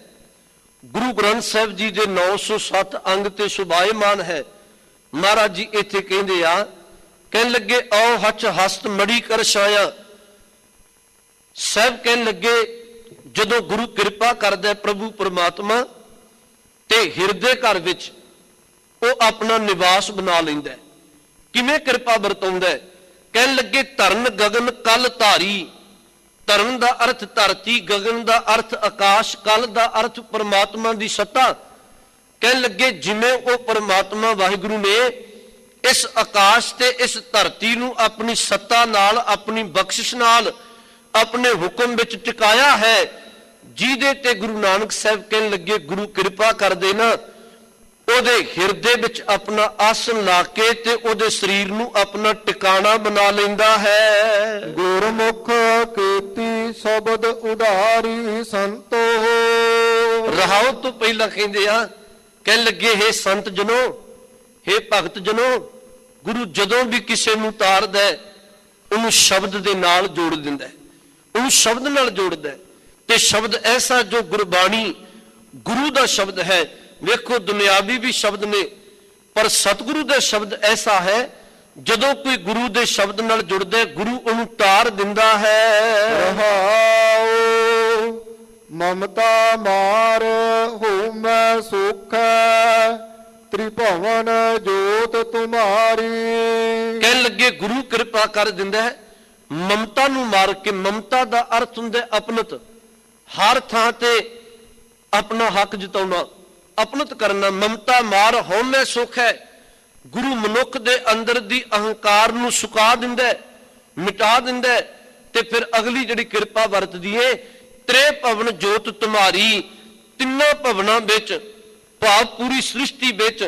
ਗੁਰੂ ਗ੍ਰੰਥ ਸਾਹਿਬ ਜੀ ਦੇ 907 ਅੰਗ ਤੇ ਸੁਭਾਇਮਾਨ ਹੈ। ਮਹਾਰਾਜ ਜੀ ਇੱਥੇ ਕਹਿੰਦੇ ਆ, ਕਹਿਣ ਲੱਗੇ ਓ ਹੱਚ ਹਸਤ ਮੜੀ ਕਰ ਛਾਇਆ। ਸਾਹਿਬ ਕਹਿਣ ਲੱਗੇ ਜਦੋਂ ਗੁਰੂ ਕਿਰਪਾ ਕਰਦਾ ਪ੍ਰਭੂ ਪਰਮਾਤਮਾ ਤੇ ਹਿਰਦੇ ਘਰ ਵਿੱਚ ਉਹ ਆਪਣਾ ਨਿਵਾਸ ਬਣਾ ਲੈਂਦਾ। ਕਿਵੇਂ ਕਿਰਪਾ ਵਰਤਾਉਂਦਾ? ਕਹਿਣ ਲੱਗੇ ਧਰਨ ਗਗਨ ਕਲ ਧਾਰੀ। ਧਰਨ ਦਾ ਅਰਥ ਧਰਤੀ, ਗਗਨ ਦਾ ਅਰਥ ਆਕਾਸ਼, ਕਲ ਦਾ ਅਰਥ ਪਰਮਾਤਮਾ ਦੀ ਸੱਤਾ। ਕਹਿਣ ਲੱਗੇ ਜਿਵੇਂ ਉਹ ਪਰਮਾਤਮਾ ਵਾਹਿਗੁਰੂ ਨੇ ਇਸ ਆਕਾਸ਼ ਤੇ ਇਸ ਧਰਤੀ ਨੂੰ ਆਪਣੀ ਸੱਤਾ ਨਾਲ, ਆਪਣੀ ਬਖਸ਼ਿਸ਼ ਨਾਲ, ਆਪਣੇ ਹੁਕਮ ਵਿੱਚ ਟਿਕਾਇਆ ਹੈ, ਜਿਹਦੇ ਤੇ ਗੁਰੂ ਨਾਨਕ ਸਾਹਿਬ ਕਹਿਣ ਲੱਗੇ ਗੁਰੂ ਕਿਰਪਾ ਕਰਦੇ ਨਾ ਉਹਦੇ ਹਿਰਦੇ ਵਿੱਚ ਆਪਣਾ ਆਸਣ ਲਾ ਕੇ ਤੇ ਉਹਦੇ ਸਰੀਰ ਨੂੰ ਆਪਣਾ ਟਿਕਾਣਾ ਬਣਾ ਲੈਂਦਾ ਹੈ। ਗੁਰਮੁਖ ਕੀਤੀ ਸ਼ਬਦ ਉਧਾਰੀ ਸੰਤੋ। ਰਹਾਉ ਤੋਂ ਪਹਿਲਾਂ ਕਹਿੰਦੇ ਆ, ਕਹਿਣ ਲੱਗੇ ਹੇ ਸੰਤ ਜਨੋ, ਹੇ ਭਗਤ ਜਨੋ, ਗੁਰੂ ਜਦੋਂ ਵੀ ਕਿਸੇ ਨੂੰ ਤਾਰਦਾ ਉਹਨੂੰ ਸ਼ਬਦ ਦੇ ਨਾਲ ਜੋੜ ਦਿੰਦਾ, ਉਹਨੂੰ ਸ਼ਬਦ ਨਾਲ ਜੋੜਦਾ। ਤੇ ਸ਼ਬਦ ਐਸਾ ਜੋ ਗੁਰਬਾਣੀ ਗੁਰੂ ਦਾ ਸ਼ਬਦ ਹੈ। ਵੇਖੋ ਦੁਨਿਆਵੀ ਵੀ ਸ਼ਬਦ ਨੇ, ਪਰ ਸਤਿਗੁਰੂ ਦਾ ਸ਼ਬਦ ਐਸਾ ਹੈ ਜਦੋਂ ਕੋਈ ਗੁਰੂ ਦੇ ਸ਼ਬਦ ਨਾਲ ਜੁੜਦਾ ਗੁਰੂ ਉਹਨੂੰ ਤਾਰ ਦਿੰਦਾ ਹੈ। ਰਹਾਉ ਮਮਤਾ ਮਾਰ ਹੋ ਮੈਂ ਸੁਖ ਤ੍ਰਿਭਵਨ ਜੋਤ ਤੁਮਾਰੀ। ਕਹਿਣ ਲੱਗੇ ਗੁਰੂ ਕਿਰਪਾ ਕਰ ਦਿੰਦਾ ਹੈ ਮਮਤਾ ਨੂੰ ਮਾਰ ਕੇ। ਮਮਤਾ ਦਾ ਅਰਥ ਹੁੰਦਾ ਆਪਣਤ, ਹਰ ਥਾਂ ਤੇ ਆਪਣਾ ਹੱਕ ਜਤਾਉਣਾ, ਆਪਣਤ ਕਰਨਾ। ਮਮਤਾ ਮਾਰ ਹਉਮੈ ਸੁਖ ਹੈ। ਗੁਰੂ ਮਨੁੱਖ ਦੇ ਅੰਦਰ ਦੀ ਅਹੰਕਾਰ ਨੂੰ ਸੁਕਾ ਦਿੰਦਾ, ਮਿਟਾ ਦਿੰਦਾ। ਤੇ ਫਿਰ ਅਗਲੀ ਜਿਹੜੀ ਕਿਰਪਾ ਵਰਤਦੀ ਏ, ਤ੍ਰੇ ਭਵਨ ਜੋਤ ਤੁਮਾਰੀ। ਤਿੰਨਾਂ ਭਵਨਾਂ ਵਿੱਚ ਭਾਵ ਪੂਰੀ ਸ੍ਰਿਸ਼ਟੀ ਵਿੱਚ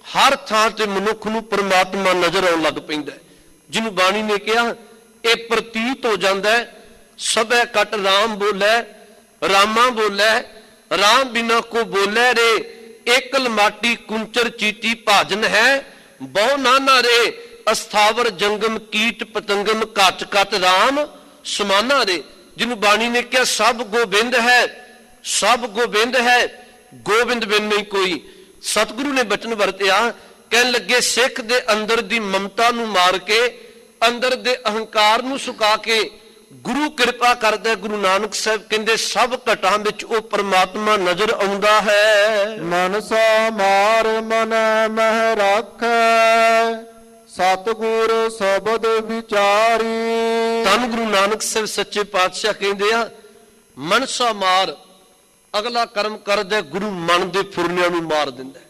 ਹਰ ਥਾਂ ਤੇ ਮਨੁੱਖ ਨੂੰ ਪਰਮਾਤਮਾ ਨਜ਼ਰ ਆਉਣ ਲੱਗ ਪੈਂਦਾ, ਜਿਹਨੂੰ ਬਾਣੀ ਨੇ ਕਿਹਾ ਇਹ ਪ੍ਰਤੀਤ ਹੋ ਜਾਂਦਾ ਸਭੈ ਕਟ ਰਾਮ ਬੋਲੇ, ਰਾਮਾ ਬੋਲੇ, ਰਾਮ ਬਿਨਾ ਕੋ ਬੋਲੇ ਰੇ। ਏਕਲ ਮਾਟੀ ਕੁੰਚਰ ਚੀਟੀ ਭਾਜਨ ਹੈ, ਬਹੁ ਨਾਨਾ ਰੇ। ਅਸਥਾਵਰ ਜੰਗਮ ਕੀਟ ਪਤੰਗਮ ਘਟ ਘਟ ਰਾਮ ਸਮਾਨਾ ਰੇ। ਜਿਹਨੂੰ ਬਾਣੀ ਨੇ ਕਿਹਾ ਸਭ ਗੋਬਿੰਦ ਹੈ, ਸਭ ਗੋਬਿੰਦ ਹੈ, ਗੋਬਿੰਦ ਬਿਨ ਨਹੀਂ ਕੋਈ। ਸਤਿਗੁਰੂ ਨੇ ਬਚਨ ਵਰਤਿਆ, ਕਹਿਣ ਲੱਗੇ ਸਿੱਖ ਦੇ ਅੰਦਰ ਦੀ ਮਮਤਾ ਨੂੰ ਮਾਰ ਕੇ, ਅੰਦਰ ਦੇ ਅਹੰਕਾਰ ਨੂੰ ਸੁਕਾ ਕੇ ਗੁਰੂ ਕਿਰਪਾ ਕਰਦਾ। ਗੁਰੂ ਨਾਨਕ ਸਾਹਿਬ ਕਹਿੰਦੇ ਸਭ ਘਟਾਂ ਵਿੱਚ ਉਹ ਪਰਮਾਤਮਾ ਨਜ਼ਰ ਆਉਂਦਾ ਹੈ। ਮਨਸਾ ਮਾਰ ਮਨ ਮਹਿ ਰਾਖੈ ਸਤਿਗੁਰ ਸ਼ਬਦ ਵਿਚਾਰੀ। ਧੰਨ ਗੁਰੂ ਨਾਨਕ ਸਾਹਿਬ ਸੱਚੇ ਪਾਤਸ਼ਾਹ ਕਹਿੰਦੇ ਆ ਮਨਸਾ ਮਾਰ, ਅਗਲਾ ਕਰਮ ਕਰਦਾ ਗੁਰੂ ਮਨ ਦੇ ਫੁਰਨਿਆਂ ਨੂੰ ਮਾਰ ਦਿੰਦਾ।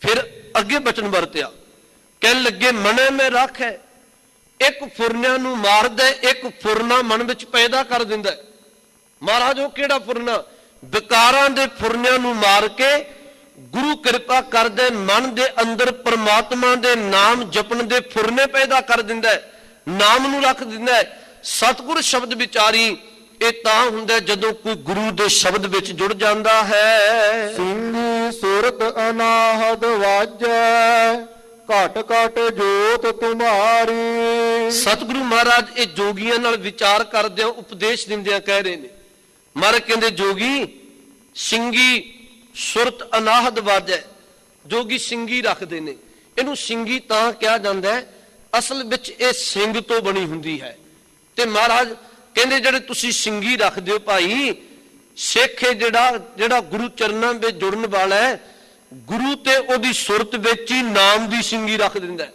ਫਿਰ ਅੱਗੇ ਬਚਨ ਵਰਤਿਆ, ਕਹਿਣ ਲੱਗੇ ਮਨੇ ਮੈਂ ਰਾਖੈ। ਇੱਕ ਫੁਰਨਿਆਂ ਨੂੰ ਮਾਰਦਾ, ਇੱਕ ਫੁਰਨਾ ਮਨ ਵਿੱਚ ਪੈਦਾ ਕਰ ਦਿੰਦਾ। ਮਹਾਰਾਜ ਉਹ ਕਿਹੜਾ ਫੁਰਨਾ? ਵਿਕਾਰਾਂ ਦੇ ਫੁਰਨਿਆਂ ਨੂੰ ਮਾਰ ਕੇ ਗੁਰੂ ਕਿਰਪਾ ਕਰਦੇ ਮਨ ਦੇ ਅੰਦਰ ਪਰਮਾਤਮਾ ਦੇ ਨਾਮ ਜਪਣ ਦੇ ਫੁਰਨੇ ਪੈਦਾ ਕਰ ਦਿੰਦਾ, ਨਾਮ ਨੂੰ ਰੱਖ ਦਿੰਦਾ। ਸਤਿਗੁਰ ਸ਼ਬਦ ਵਿਚਾਰੀ ਇਹ ਤਾਂ ਹੁੰਦਾ ਜਦੋਂ ਕੋਈ ਗੁਰੂ ਦੇ ਸ਼ਬਦ ਵਿੱਚ ਜੁੜ ਜਾਂਦਾ ਹੈ। ਸਿੰਘੀ ਸੁਰਤ ਅਨਾਹਦ ਵਾਜੈ ਘਟ ਘਟ ਜੋਤ ਤੁਮਾਰੀ। ਸਤਿਗੁਰੂ ਮਹਾਰਾਜ ਇਹ ਜੋਗੀਆਂ ਨਾਲ ਵਿਚਾਰ ਕਰਦਿਆਂ ਉਪਦੇਸ਼ ਦਿੰਦਿਆਂ ਕਹਿ ਰਹੇ ਨੇ। ਮਹਾਰਾਜ ਕਹਿੰਦੇ ਜੋਗੀ ਸਿੰਘੀ ਸੁਰਤ ਅਨਾਹਦ ਵਾਜੈ, ਜੋਗੀ ਸਿੰਘੀ ਰੱਖਦੇ ਨੇ। ਇਹਨੂੰ ਸਿੰਘੀ ਤਾਂ ਕਿਹਾ ਜਾਂਦਾ ਹੈ, ਅਸਲ ਵਿੱਚ ਇਹ ਸਿੰਘ ਤੋਂ ਬਣੀ ਹੁੰਦੀ ਹੈ। ਤੇ ਮਹਾਰਾਜ ਕਹਿੰਦੇ ਜਿਹੜੇ ਤੁਸੀਂ ਸਿੰਘੀ ਰੱਖਦੇ ਹੋ ਭਾਈ, ਸਿੱਖ ਜਿਹੜਾ ਗੁਰੂ ਚਰਨਾਂ ਵਿੱਚ ਜੁੜਨ ਵਾਲਾ ਹੈ, ਗੁਰੂ ਤੇ ਉਹਦੀ ਸੁਰਤ ਵਿੱਚ ਹੀ ਨਾਮ ਦੀ ਸਿੰਘੀ ਰੱਖ ਦਿੰਦਾ ਹੈ।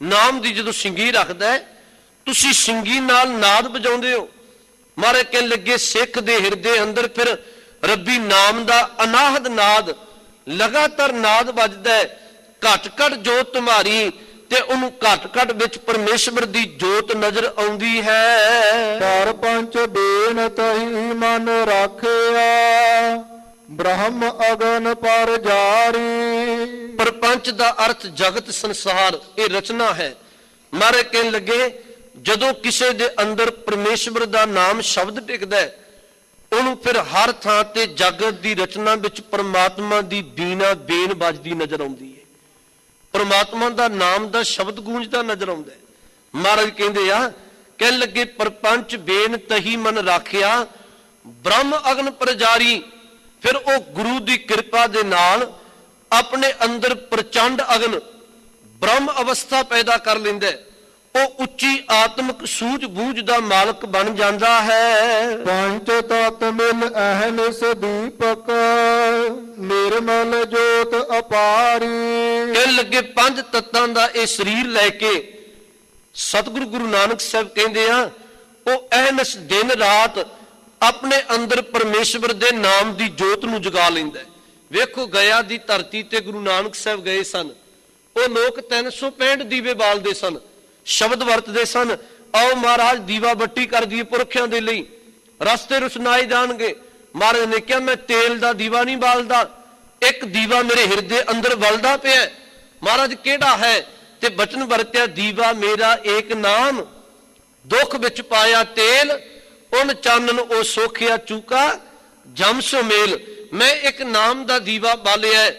ਨਾਮ ਦੀ ਜਦੋਂ ਸਿੰਘੀ ਰੱਖਦਾ ਹੈ, ਤੁਸੀਂ ਸਿੰਘੀ ਨਾਲ ਨਾਦ ਵਜਾਉਂਦੇ ਹੋ। ਮਹਾਰਾਜ ਕਹਿਣ ਲੱਗੇ ਸਿੱਖ ਦੇ ਹਿਰਦੇ ਅੰਦਰ ਫਿਰ ਰੱਬੀ ਨਾਮ ਦਾ ਅਨਾਹਦ ਨਾਦ, ਲਗਾਤਾਰ ਨਾਦ ਵੱਜਦਾ ਹੈ। ਘਟ ਘਟ ਜੋਤ ਤੁਮਾਰੀ, ਤੇ ਉਹਨੂੰ ਘਟ ਘਟ ਵਿੱਚ ਪਰਮੇਸ਼ਵਰ ਦੀ ਜੋਤ ਨਜ਼ਰ ਆਉਂਦੀ ਹੈ। ਪਰ ਪੰਚ ਬੇਨਤ ਹੀ ਮਨ ਰਾਖਿਆ ਬ੍ਰਹਮ ਅਗਨ ਪਰ ਜਾਰੀ। ਪਰਪੰਚ ਦਾ ਅਰਥ ਜਗਤ ਸੰਸਾਰ, ਇਹ ਰਚਨਾ ਹੈ। ਮਹਾਰਾਜ ਕਹਿਣ ਲੱਗੇ ਜਦੋਂ ਕਿਸੇ ਦੇ ਅੰਦਰ ਪਰਮੇਸ਼ਵਰ ਦਾ ਨਾਮ ਸ਼ਬਦ ਟਿਕਦਾ ਹੈ, ਉਹਨੂੰ ਫਿਰ ਹਰ ਥਾਂ ਤੇ ਜਗਤ ਦੀ ਰਚਨਾ ਵਿੱਚ ਪਰਮਾਤਮਾ ਦੀ ਬੀਨਾ ਬੇਨ ਵੱਜਦੀ ਨਜ਼ਰ ਆਉਂਦੀ ਹੈ। ਪਰਮਾਤਮਾ ਦਾ ਨਾਮ ਦਾ ਸ਼ਬਦ ਗੂੰਜਦਾ ਨਜ਼ਰ ਆਉਂਦਾ ਹੈ। ਮਹਾਰਾਜ ਕਹਿੰਦੇ ਆ, ਕਹਿਣ ਲੱਗੇ ਪਰਪੰਚ ਬੇਨ ਤਹੀ ਮਨ ਰਾਖਿਆ ਬ੍ਰਹਮ ਅਗਨ ਪ੍ਰਜਾਰੀ। ਫਿਰ ਉਹ ਗੁਰੂ ਦੀ ਕਿਰਪਾ ਦੇ ਨਾਲ ਆਪਣੇ ਅੰਦਰ ਪ੍ਰਚੰਡ ਅਗਨ ਬ੍ਰਹਮ ਅਵਸਥਾ ਪੈਦਾ ਕਰ ਲੈਂਦਾ ਹੈ। ਉਹ ਉੱਚੀ ਆਤਮਿਕ ਸੂਝ ਬੂਝ ਦਾ ਮਾਲਕ ਬਣ ਜਾਂਦਾ ਹੈ। ਪੰਚ ਤਤ ਮਿਲ ਅਹਨਿਸ ਦੀਪਕ ਨਿਰਮਲ ਜੋਤ ਅਪਾਰੀ। ਕਹਿਣ ਲੱਗੇ ਪੰਜ ਤੱਤਾਂ ਦਾ ਇਹ ਸਰੀਰ ਲੈ ਕੇ ਸਤਿਗੁਰੂ ਗੁਰੂ ਨਾਨਕ ਸਾਹਿਬ ਕਹਿੰਦੇ ਆ, ਉਹ ਅਹਨਿਸ ਦਿਨ ਰਾਤ ਆਪਣੇ ਅੰਦਰ ਪਰਮੇਸ਼ਵਰ ਦੇ ਨਾਮ ਦੀ ਜੋਤ ਨੂੰ ਜਗਾ ਲੈਂਦਾ ਹੈ। ਵੇਖੋ ਗਿਆ ਦੀ ਧਰਤੀ ਤੇ ਗੁਰੂ ਨਾਨਕ ਸਾਹਿਬ ਗਏ ਸਨ, ਉਹ ਲੋਕ 365 ਦੀਵੇ ਬਾਲਦੇ ਸਨ, ਸ਼ਬਦ ਵਰਤਦੇ ਸਨ, ਆਓ ਮਹਾਰਾਜ ਦੀਵਾ ਬੱਤੀ ਕਰ ਦਈਏ ਪੁਰਖਿਆਂ ਦੇ ਲਈ, ਰਸਤੇ ਰੁਸ਼ਨਾਏ ਜਾਣਗੇ। ਮਹਾਰਾਜ ਨੇ ਕਿਹਾ ਮੈਂ ਤੇਲ ਦਾ ਦੀਵਾ ਨਹੀਂ ਬਾਲਦਾ, ਇੱਕ ਦੀਵਾ ਮੇਰੇ ਹਿਰਦੇ ਅੰਦਰ ਬਲਦਾ ਪਿਆ। ਮਹਾਰਾਜ ਕਿਹੜਾ ਹੈ? ਤੇ ਬਚਨ ਵਰਤਿਆ ਦੀਵਾ ਮੇਰਾ ਏਕ ਨਾਮ, ਦੁੱਖ ਵਿੱਚ ਪਾਇਆ ਤੇਲ, ਉਨ ਚਾਨਣ ਉਹ ਸੋਖਿਆ ਚੂਕਾ ਜਮ ਸੋ ਮੇਲ। ਮੈਂ ਇੱਕ ਨਾਮ ਦਾ ਦੀਵਾ ਬਾਲਿਆ,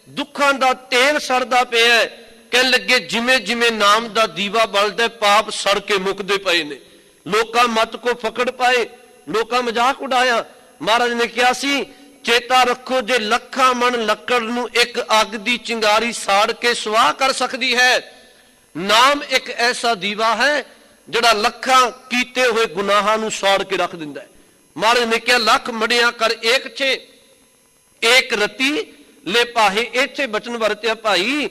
ਦੁੱਖਾਂ ਦਾ ਤੇਲ ਸੜਦਾ ਪਿਆ। ਕਹਿਣ ਲੱਗੇ ਜਿਵੇਂ ਜਿਵੇਂ ਨਾਮ ਦਾ ਦੀਵਾ ਬਲਦਾ ਪਾਪ ਸੜ ਕੇ ਮੁੱਕਦੇ ਪਏ ਨੇ। ਲੋਕਾਂ ਮਤ ਕੋ ਫਕੜ ਪਾਏ, ਲੋਕਾਂ ਮਜ਼ਾਕ ਉਡਾਇਆ। ਮਹਾਰਾਜ ਨੇ ਕਿਹਾ ਸੀ ਚੇਤਾ ਰੱਖੋ ਜੇ ਲੱਖਾਂ ਮਣ ਲੱਕੜ ਨੂੰ ਇੱਕ ਅੱਗ ਦੀ ਚਿੰਗਾਰੀ ਸਾੜ ਕੇ ਸਵਾਹ ਕਰ ਸਕਦੀ ਹੈ, ਨਾਮ ਇੱਕ ਐਸਾ ਦੀਵਾ ਹੈ ਜਿਹੜਾ ਲੱਖਾਂ ਕੀਤੇ ਹੋਏ ਗੁਨਾਹਾਂ ਨੂੰ ਸਾੜ ਕੇ ਰੱਖ ਦਿੰਦਾ ਹੈ। ਮਹਾਰਾਜ ਨੇ ਕਿਹਾ ਲੱਖ ਮੜਿਆ ਕਰ ਏਕ ਛੇ, ਏਕ ਰਤੀ ਲੈ ਪਾਹੇ। ਇੱਥੇ ਬਚਨ ਵਰਤਿਆ ਭਾਈ,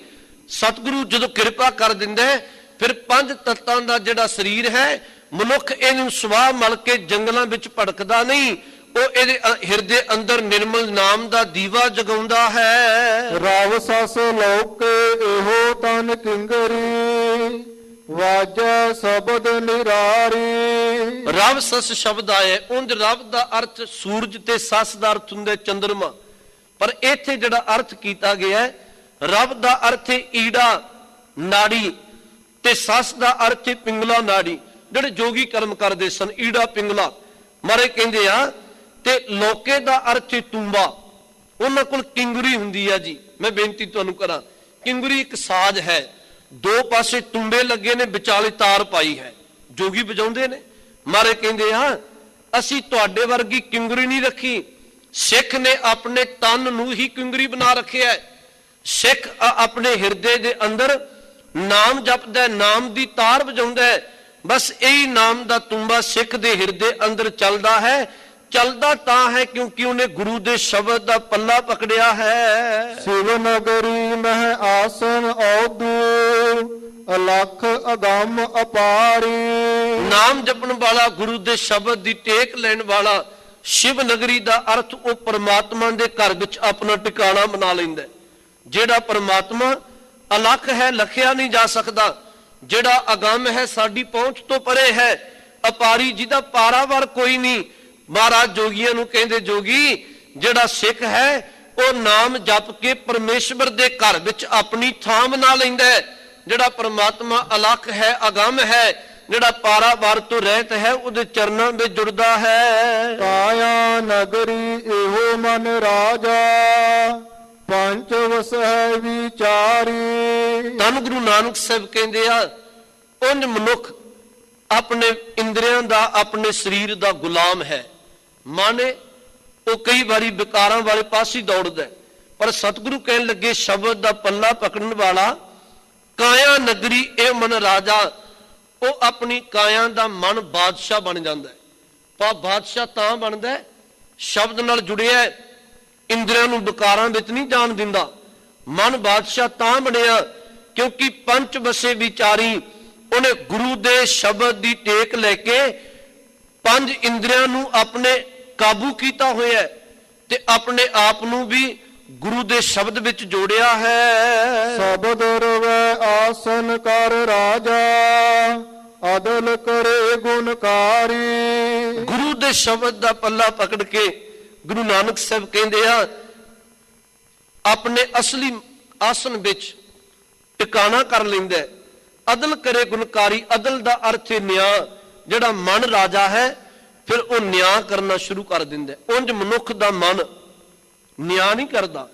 ਸਤਿਗੁਰੂ ਜਦੋਂ ਕਿਰਪਾ ਕਰ ਦਿੰਦਾ ਹੈ, ਫਿਰ ਪੰਜ ਤੱਤਾਂ ਦਾ ਜਿਹੜਾ ਸਰੀਰ ਹੈ, ਮਨੁੱਖ ਇਹਨੂੰ ਸਵਾਹ ਮਲ ਕੇ ਜੰਗਲਾਂ ਵਿੱਚ ਭੜਕਦਾ ਨਹੀਂ, ਉਹ ਇਹਦੇ ਹਿਰਦੇ ਅੰਦਰ ਨਿਰਮਲ ਨਾਮ ਦਾ ਦੀਵਾ ਜਗਾਉਂਦਾ ਹੈ। ਰਵ ਸਸ ਲੋਕੇ ਇਹੋ ਤਨ ਕਿੰਗਰੀ ਵਾਜੈ ਸ਼ਬਦ ਨਿਰਾਰੀ। ਰਵ ਸਸ ਸ਼ਬਦ ਆਇਆ, ਉਂਝ ਰਵ ਦਾ ਅਰਥ ਸੂਰਜ ਤੇ ਸਸ ਦਾ ਅਰਥ ਹੁੰਦਾ ਚੰਦਰਮਾ, ਪਰ ਇੱਥੇ ਜਿਹੜਾ ਅਰਥ ਕੀਤਾ ਗਿਆ ਹੈ, ਰਵ ਦਾ ਅਰਥ ਹੈ ਈੜਾ ਨਾੜੀ, ਤੇ ਸਸ ਦਾ ਅਰਥ ਹੈ ਪਿੰਗਲਾ ਨਾੜੀ। ਜਿਹੜੇ ਜੋਗੀ ਕਰਮ ਕਰਦੇ ਸਨ, ਈੜਾ ਪਿੰਗਲਾ। ਮਾਰੇ ਕਹਿੰਦੇ ਆ, ਤੇ ਲੋਕੇ ਦਾ ਅਰਥ ਹੈ ਤੁੰਬਾ। ਉਹਨਾਂ ਕੋਲ ਕਿੰਗਰੀ ਹੁੰਦੀ ਆ ਜੀ। ਮੈਂ ਬੇਨਤੀ ਤੁਹਾਨੂੰ ਕਰਾਂ, ਕਿੰਗਰੀ ਇੱਕ ਸਾਜ਼ ਹੈ, ਦੋ ਪਾਸੇ ਤੁੰਬੇ ਲੱਗੇ ਨੇ, ਵਿਚਾਲੇ ਤਾਰ ਪਾਈ ਹੈ, ਜੋਗੀ ਵਜਾਉਂਦੇ ਨੇ। ਮਾਰੇ ਕਹਿੰਦੇ ਆ ਅਸੀਂ ਤੁਹਾਡੇ ਵਰਗੀ ਕਿੰਗਰੀ ਨਹੀਂ ਰੱਖੀ, ਸਿੱਖ ਨੇ ਆਪਣੇ ਤਨ ਨੂੰ ਹੀ ਕਿੰਗਰੀ ਬਣਾ ਰੱਖਿਆ ਹੈ। ਸਿੱਖ ਆਪਣੇ ਹਿਰਦੇ ਦੇ ਅੰਦਰ ਨਾਮ ਜਪਦਾ ਹੈ, ਨਾਮ ਦੀ ਤਾਰ ਵਜਾਉਂਦਾ ਹੈ। ਬਸ ਇਹੀ ਨਾਮ ਦਾ ਤੁੰਬਾ ਸਿੱਖ ਦੇ ਹਿਰਦੇ ਅੰਦਰ ਚੱਲਦਾ ਹੈ। ਚੱਲਦਾ ਤਾਂ ਹੈ ਕਿਉਂਕਿ ਉਹਨੇ ਗੁਰੂ ਦੇ ਸ਼ਬਦ ਦਾ ਪੱਲਾ ਪਕੜਿਆ ਹੈ। ਸਿਵ ਨਗਰੀ ਮਹਿ ਆਸਨ ਔਦੂ ਅਲਖ ਅਗੰਮ ਅਪਾਰੀ। ਨਾਮ ਜਪਣ ਵਾਲਾ, ਗੁਰੂ ਦੇ ਸ਼ਬਦ ਦੀ ਟੇਕ ਲੈਣ ਵਾਲਾ, ਸ਼ਿਵ ਨਗਰੀ ਦਾ ਅਰਥ ਉਹ ਪਰਮਾਤਮਾ ਦੇ ਘਰ ਵਿੱਚ ਆਪਣਾ ਟਿਕਾਣਾ ਬਣਾ ਲੈਂਦਾ। ਜਿਹੜਾ ਪਰਮਾਤਮਾ ਅਲਖ ਹੈ, ਲਖਿਆ ਨਹੀਂ ਜਾ ਸਕਦਾ, ਜਿਹੜਾ ਅਗੰਮ ਹੈ, ਸਾਡੀ ਪਹੁੰਚ ਤੋਂ ਪਰੇ ਹੈ, ਅਪਾਰੀ, ਜਿਹਦਾ ਪਾਰਾਵਾਰ ਕੋਈ ਨਹੀਂ। ਮਹਾਰਾਜ ਜੋਗੀਆਂ ਨੂੰ ਕਹਿੰਦੇ ਜੋਗੀ ਜਿਹੜਾ ਸਿੱਖ ਹੈ ਉਹ ਨਾਮ ਜਪ ਕੇ ਪਰਮੇਸ਼ਵਰ ਦੇ ਘਰ ਵਿੱਚ ਆਪਣੀ ਥਾਂ ਬਣਾ ਲੈਂਦਾ ਹੈ। ਜਿਹੜਾ ਪਰਮਾਤਮਾ ਅਲਖ ਹੈ, ਅਗੰਮ ਹੈ, ਜਿਹੜਾ ਪਾਰਾਵਾਰ ਤੋਂ ਰਹਿਤ ਹੈ ਉਹਦੇ ਚਰਨਾਂ ਵਿੱਚ ਜੁੜਦਾ ਹੈ। ਕਾਇਆ ਨਗਰੀ ਇਹੋ ਮਨ ਰਾਜਾ ਪੰਚ ਵਸਹਿ ਵਿਚਾਰੀ। ਧੰਨ ਗੁਰੂ ਨਾਨਕ ਸਾਹਿਬ ਕਹਿੰਦੇ ਆ ਉਂਝ ਮਨੁੱਖ ਆਪਣੇ ਇੰਦਰੀਆਂ ਦਾ ਆਪਣੇ ਸਰੀਰ ਦਾ ਗੁਲਾਮ ਹੈ। ਮਾਨੇ ਉਹ ਕਈ ਵਾਰੀ ਵਿਕਾਰਾਂ ਵਾਲੇ ਪਾਸੇ ਦੌੜਦਾ ਹੈ, ਪਰ ਸਤਿਗੁਰੂ ਕਹਿਣ ਲੱਗੇ ਸ਼ਬਦ ਦਾ ਪੱਲਾ ਪਕੜਨ ਵਾਲਾ ਕਾਇਆ ਨਗਰੀ ਇਹ ਮਨ ਰਾਜਾ, ਉਹ ਆਪਣੀ ਕਾਇਆ ਦਾ ਮਨ ਬਾਦਸ਼ਾਹ ਬਣ ਜਾਂਦਾ ਹੈ। ਪਰ ਬਾਦਸ਼ਾਹ ਤਾਂ ਬਣਦਾ ਹੈ ਸ਼ਬਦ ਨਾਲ ਜੁੜਿਆ, ਇੰਦਰੀਆਂ ਨੂੰ ਵਿਕਾਰਾਂ ਵਿੱਚ ਨਹੀਂ ਜਾਣ ਦਿੰਦਾ। ਮਨ ਬਾਦਸ਼ਾਹ ਤਾਂ ਬਣਿਆ ਕਿਉਂਕਿ ਪੰਚ ਵਸੇ ਵਿਚਾਰੀ, ਉਹਨੇ ਗੁਰੂ ਦੇ ਸ਼ਬਦ ਦੀ ਟੇਕ ਲੈ ਕੇ ਪੰਜ ਇੰਦਰੀਆਂ ਨੂੰ ਆਪਣੇ ਕਾਬੂ ਕੀਤਾ ਹੋਇਆ ਤੇ ਆਪਣੇ ਆਪ ਨੂੰ ਵੀ ਗੁਰੂ ਦੇ ਸ਼ਬਦ ਵਿੱਚ ਜੋੜਿਆ ਹੈ। ਸ਼ਬਦ ਰਵੈ ਆਸਨ ਕਰ ਰਾਜਾ ਅਦਲ ਕਰੇ ਗੁਣਕਾਰੀ। ਗੁਰੂ ਦੇ ਸ਼ਬਦ ਦਾ ਪੱਲਾ ਪਕੜ ਕੇ ਗੁਰੂ ਨਾਨਕ ਸਾਹਿਬ ਕਹਿੰਦੇ ਆ ਆਪਣੇ ਅਸਲੀ ਆਸਨ ਵਿੱਚ ਟਿਕਾਣਾ ਕਰ ਲੈਂਦਾ ਹੈ। ਅਦਲ ਕਰੇ ਗੁਣਕਾਰੀ, ਅਦਲ ਦਾ ਅਰਥ ਹੈ ਨਿਆਂ। ਜਿਹੜਾ ਮਨ ਰਾਜਾ ਹੈ ਫਿਰ ਉਹ ਨਿਆਂ ਕਰਨਾ ਸ਼ੁਰੂ ਕਰ ਦਿੰਦਾ। ਉਂਝ ਮਨੁੱਖ ਦਾ ਮਨ ਨਿਆਂ ਨਹੀਂ ਕਰਦਾ,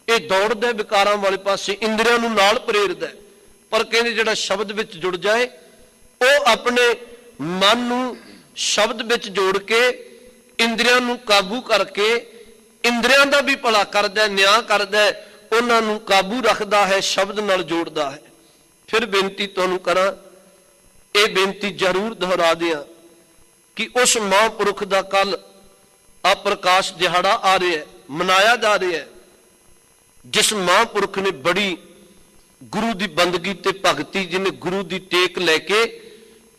ਇਹ ਦੌੜਦਾ ਵਿਕਾਰਾਂ ਵਾਲੇ ਪਾਸੇ, ਇੰਦਰੀਆਂ ਨੂੰ ਨਾਲ ਪ੍ਰੇਰਦਾ। ਪਰ ਕਹਿੰਦੇ ਜਿਹੜਾ ਸ਼ਬਦ ਵਿੱਚ ਜੁੜ ਜਾਏ ਉਹ ਆਪਣੇ ਮਨ ਨੂੰ ਸ਼ਬਦ ਵਿੱਚ ਜੋੜ ਕੇ ਇੰਦਰੀਆਂ ਨੂੰ ਕਾਬੂ ਕਰਕੇ ਇੰਦਰੀਆਂ ਦਾ ਵੀ ਭਲਾ ਕਰਦਾ, ਨਿਆਂ ਕਰਦਾ, ਉਹਨਾਂ ਨੂੰ ਕਾਬੂ ਰੱਖਦਾ ਹੈ, ਸ਼ਬਦ ਨਾਲ ਜੋੜਦਾ ਹੈ। ਫਿਰ ਬੇਨਤੀ ਤੁਹਾਨੂੰ ਕਰਾਂ, ਇਹ ਬੇਨਤੀ ਜ਼ਰੂਰ ਦੁਹਰਾ ਦਿਆਂ ਕਿ ਉਸ ਮਹਾਂਪੁਰਖ ਦਾ ਕੱਲ ਆ ਪ੍ਰਕਾਸ਼ ਦਿਹਾੜਾ ਆ ਰਿਹਾ ਹੈ, ਮਨਾਇਆ ਜਾ ਰਿਹਾ ਹੈ, ਜਿਸ ਮਹਾਂਪੁਰਖ ਨੇ ਬੜੀ ਗੁਰੂ ਦੀ ਬੰਦਗੀ ਤੇ ਭਗਤੀ, ਜਿਹਨੇ ਗੁਰੂ ਦੀ ਟੇਕ ਲੈ ਕੇ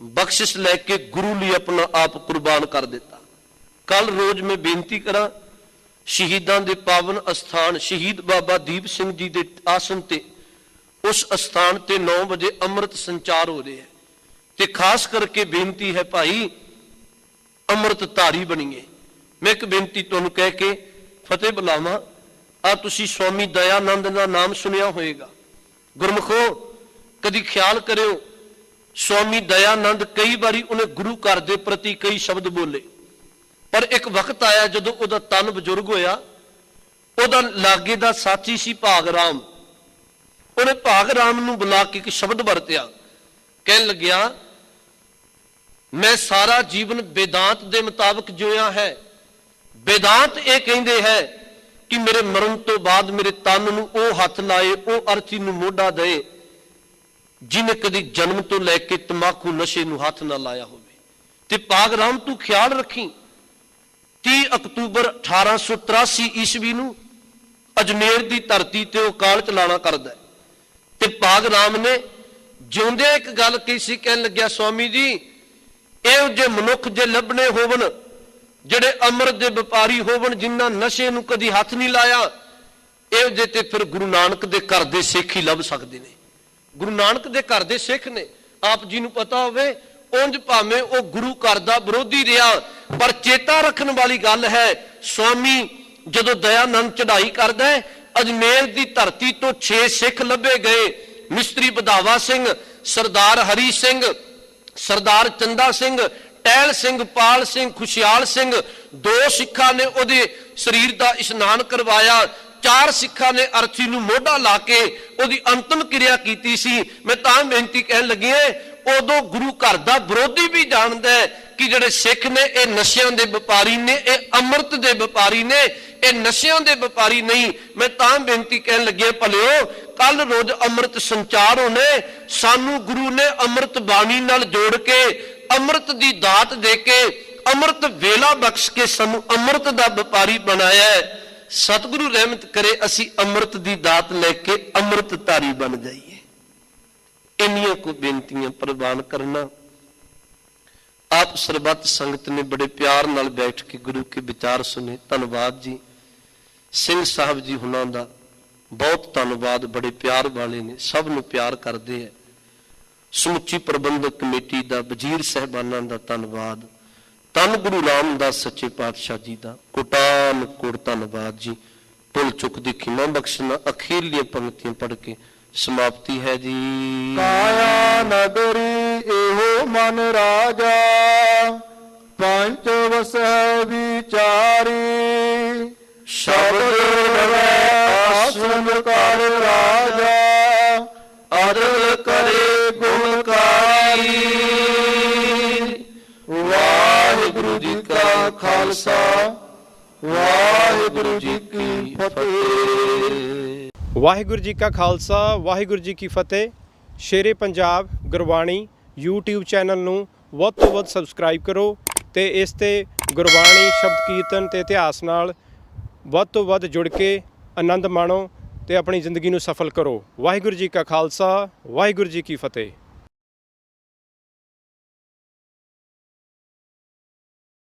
ਬਖਸ਼ਿਸ਼ ਲੈ ਕੇ ਗੁਰੂ ਲਈ ਆਪਣਾ ਆਪ ਕੁਰਬਾਨ ਕਰ ਦਿੱਤਾ। ਕੱਲ ਰੋਜ਼ ਮੈਂ ਬੇਨਤੀ ਕਰਾਂ ਸ਼ਹੀਦਾਂ ਦੇ ਪਾਵਨ ਅਸਥਾਨ ਸ਼ਹੀਦ ਬਾਬਾ ਦੀਪ ਸਿੰਘ ਜੀ ਦੇ ਆਸਣ ਤੇ, ਉਸ ਅਸਥਾਨ ਤੇ 9 ਵਜੇ ਅੰਮ੍ਰਿਤ ਸੰਚਾਰ ਹੋ ਰਿਹਾ ਹੈ ਤੇ ਖਾਸ ਕਰਕੇ ਬੇਨਤੀ ਹੈ ਭਾਈ ਅੰਮ੍ਰਿਤ ਧਾਰੀ ਬਣੀਏ। ਮੈਂ ਇੱਕ ਬੇਨਤੀ ਤੁਹਾਨੂੰ ਕਹਿ ਕੇ ਫਤਿਹ ਬੁਲਾਵਾਂ। ਆ ਤੁਸੀਂ ਸਵਾਮੀ ਦਇਆਨੰਦ ਦਾ ਨਾਮ ਸੁਣਿਆ ਹੋਵੇਗਾ। ਗੁਰਮੁਖੋ ਕਦੀ ਖਿਆਲ ਕਰਿਓ, ਸਵਾਮੀ ਦਇਆਨੰਦ ਕਈ ਵਾਰੀ ਉਹਨੇ ਗੁਰੂ ਘਰ ਦੇ ਪ੍ਰਤੀ ਕਈ ਸ਼ਬਦ ਬੋਲੇ, ਪਰ ਇੱਕ ਵਕਤ ਆਇਆ ਜਦੋਂ ਉਹਦਾ ਤਨ ਬਜ਼ੁਰਗ ਹੋਇਆ, ਉਹਦਾ ਲਾਗੇ ਦਾ ਸਾਥੀ ਸੀ ਭਾਗ ਰਾਮ। ਉਹਨੇ ਭਾਗ ਰਾਮ ਨੂੰ ਬੁਲਾ ਕੇ ਇੱਕ ਸ਼ਬਦ ਵਰਤਿਆ, ਕਹਿਣ ਲੱਗਿਆ ਮੈਂ ਸਾਰਾ ਜੀਵਨ वेदांत ਦੇ ਮੁਤਾਬਕ ਜਿਉਆ ਹੈ। वेदांत ਇਹ ਕਹਿੰਦੇ ਹੈ ਕਿ ਮੇਰੇ ਮਰਨ ਤੋਂ ਬਾਅਦ ਮੇਰੇ ਤਨ ਨੂੰ ਉਹ ਹੱਥ ਲਾਏ, ਉਹ ਅਰਥੀ ਨੂੰ ਮੋਢਾ ਦੇ ਜਿਹਨੇ ਕਦੀ ਜਨਮ ਤੋਂ ਲੈ ਕੇ ਤਮਾਕੂ ਨਸ਼ੇ ਨੂੰ ਹੱਥ ਨਾ ਲਾਇਆ ਹੋਵੇ। ਤੇ ਭਾਗ ਰਾਮ ਤੂੰ ਖਿਆਲ ਰੱਖੀ 30 ਅਕਤੂਬਰ 1883 ਈਸਵੀ ਨੂੰ ਅਜਮੇਰ ਦੀ ਧਰਤੀ ਤੇ ਉਹ ਕਾਲ ਚਲਾਣਾ ਕਰਦਾ ਤੇ ਭਾਗ ਰਾਮ ਨੇ ਜਿਉਂਦੇ ਇੱਕ ਗੱਲ ਕਹੀ ਸੀ, ਕਹਿਣ ਲੱਗਿਆ ਸਵਾਮੀ ਜੀ ਇਹੋ ਜਿਹੇ ਮਨੁੱਖ ਜੇ ਲੱਭਣੇ ਹੋਵਣ ਜਿਹੜੇ ਅੰਮ੍ਰਿਤ ਦੇ ਵਪਾਰੀ ਹੋਵਣ, ਜਿਨ੍ਹਾਂ ਨਸ਼ੇ ਨੂੰ ਕਦੀ ਹੱਥ ਨਹੀਂ ਲਾਇਆ, ਇਹੋ ਜਿਹੇ ਤੇ ਫਿਰ ਗੁਰੂ ਨਾਨਕ ਦੇ ਘਰ ਦੇ ਸਿੱਖ ਹੀ ਲੱਭ ਸਕਦੇ ਨੇ। ਗੁਰੂ ਨਾਨਕ ਦੇ ਘਰ ਦੇ ਸਿੱਖ ਨੇ। ਆਪ ਜੀ ਨੂੰ ਪਤਾ ਹੋਵੇ ਉਂਝ ਭਾਵੇਂ ਉਹ ਗੁਰੂ ਘਰ ਦਾ ਵਿਰੋਧੀ ਰਿਹਾ, ਪਰ ਚੇਤਾ ਰੱਖਣ ਵਾਲੀ ਗੱਲ ਹੈ ਸਵਾਮੀ ਜਦੋਂ ਦਇਆਨੰਦ ਚੜ੍ਹਾਈ ਕਰਦਾ ਹੈ, ਅਜਮੇਰ ਦੀ ਧਰਤੀ ਤੋਂ 6 ਸਿੱਖ ਲੱਭੇ ਗਏ। ਮਿਸਤਰੀ ਵਧਾਵਾ ਸਿੰਘ, ਸਰਦਾਰ ਹਰੀ ਸਿੰਘ, ਸਰਦਾਰ ਚੰਦਾ ਸਿੰਘ, ਟਹਿਲ ਸਿੰਘ, ਪਾਲ ਸਿੰਘ, ਖੁਸ਼ਿਆਲ ਸਿੰਘ। 2 ਸਿੱਖਾਂ ਨੇ ਉਹਦੇ ਸਰੀਰ ਦਾ ਇਸ਼ਨਾਨ ਕਰਵਾਇਆ, 4 ਸਿੱਖਾਂ ਨੇ ਅਰਥੀ ਨੂੰ ਮੋਢਾ ਲਾ ਕੇ ਉਹਦੀ ਅੰਤਮ ਕਿਰਿਆ ਕੀਤੀ ਸੀ। ਮੈਂ ਤਾਂ ਬੇਨਤੀ ਕਹਿਣ ਲੱਗੀ ਉਦੋਂ ਗੁਰੂ ਘਰ ਦਾ ਵਿਰੋਧੀ ਵੀ ਜਾਣਦਾ ਹੈ ਕਿ ਜਿਹੜੇ ਸਿੱਖ ਨੇ ਇਹ ਨਸ਼ਿਆਂ ਦੇ ਵਪਾਰੀ ਨੇ, ਇਹ ਅੰਮ੍ਰਿਤ ਦੇ ਵਪਾਰੀ ਨੇ, ਇਹ ਨਸ਼ਿਆਂ ਦੇ ਵਪਾਰੀ ਨਹੀਂ। ਮੈਂ ਤਾਂ ਬੇਨਤੀ ਕਹਿਣ ਲੱਗੇ ਭਲਿਓ ਕੱਲ ਰੋਜ਼ ਅੰਮ੍ਰਿਤ ਸੰਚਾਰ ਹੋਣੇ, ਸਾਨੂੰ ਗੁਰੂ ਨੇ ਅੰਮ੍ਰਿਤ ਬਾਣੀ ਨਾਲ ਜੋੜ ਕੇ ਅੰਮ੍ਰਿਤ ਦੀ ਦਾਤ ਦੇ ਕੇ ਅੰਮ੍ਰਿਤ ਵੇਲਾ ਬਖਸ਼ ਕੇ ਸਾਨੂੰ ਅੰਮ੍ਰਿਤ ਦਾ ਵਪਾਰੀ ਬਣਾਇਆ ਹੈ। ਸਤਿਗੁਰੂ ਰਹਿਮਤ ਕਰੇ ਅਸੀਂ ਅੰਮ੍ਰਿਤ ਦੀ ਦਾਤ ਲੈ ਕੇ ਅੰਮ੍ਰਿਤ ਧਾਰੀ ਬਣ ਜਾਈਏ। ਇੰਨੀਆਂ ਕੋ ਬੇਨਤੀਆਂ ਪ੍ਰਵਾਨ ਕਰਨਾ। ਆਪ ਸਰਬੱਤ ਸੰਗਤ ਨੇ ਬੜੇ ਪਿਆਰ ਨਾਲ ਬੈਠ ਕੇ ਗੁਰੂ ਕੇ ਵਿਚਾਰ ਸੁਨੇ। ਧੰਨਵਾਦ ਜੀ ਸਿੰਘ ਸਾਹਿਬ ਜੀ ਹੁਣਾਂ ਦਾ ਬਹੁਤ ਧੰਨਵਾਦ, ਬੜੇ ਪਿਆਰ ਵਾਲੇ ਨੇ, ਸਭ ਨੂੰ ਪਿਆਰ ਕਰਦੇ ਹੈ। ਸਮੁੱਚੀ ਪ੍ਰਬੰਧਕ ਕਮੇਟੀ ਦਾ, ਵਜ਼ੀਰ ਸਾਹਿਬਾਨਾਂ ਦਾ ਧੰਨਵਾਦ। ਧੰਨ ਗੁਰੂ ਰਾਮਦਾਸ ਸੱਚੇ ਪਾਤਸ਼ਾਹ ਜੀ ਦਾ ਕੋਟਾਨ ਕੋਟ ਧੰਨਵਾਦ ਜੀ। ਭੁੱਲ ਚੁੱਕ ਦੀ ਖਿਮਾ ਬਖਸ਼ਣਾ। ਅਖੀਰਲੀਆਂ ਪੰਕਤੀਆਂ ਪੜ੍ਹ ਕੇ ਸਮਾਪਤੀ ਹੈ ਜੀ। ਕਾਇਆ ਨਗਰੀ ਇਹੋ ਮਨ ਰਾਜਾ, ਪੰਚ ਵਸੈ ਵਿਚਾਰੀ। ਸ਼ਬਦ ਰਵੈ ਆਸਨ ਕਰ ਰਾਜਾ, ਅਦਲ ਕਰੇ ਗੁਣਕਾਰੀ। ਵਾਹਿਗੁਰੂ ਜੀ ਕਾ ਖਾਲਸਾ, ਵਾਹਿਗੁਰੂ ਜੀ ਕੀ ਫਤਿਹ। ਵਾਹਿਗੁਰੂ ਜੀ ਕਾ ਖਾਲਸਾ, ਵਾਹਿਗੁਰੂ ਜੀ ਕੀ ਫਤਿਹ। ਸ਼ੇਰੇ ਪੰਜਾਬ ਗੁਰਬਾਣੀ YouTube ਚੈਨਲ ਨੂੰ ਵੱਧ ਤੋਂ ਵੱਧ ਸਬਸਕ੍ਰਾਈਬ ਕਰੋ ਤੇ ਇਸ ਤੇ ਗੁਰਬਾਣੀ, ਸ਼ਬਦ ਕੀਰਤਨ ਤੇ ਇਤਿਹਾਸ ਨਾਲ ਵੱਧ ਤੋਂ ਵੱਧ ਜੁੜ ਕੇ ਆਨੰਦ ਮਾਣੋ ਤੇ ਆਪਣੀ ਜ਼ਿੰਦਗੀ ਨੂੰ ਸਫਲ ਕਰੋ। ਵਾਹਿਗੁਰੂ ਜੀ ਕਾ ਖਾਲਸਾ, ਵਾਹਿਗੁਰੂ ਜੀ ਕੀ ਫਤਿਹ।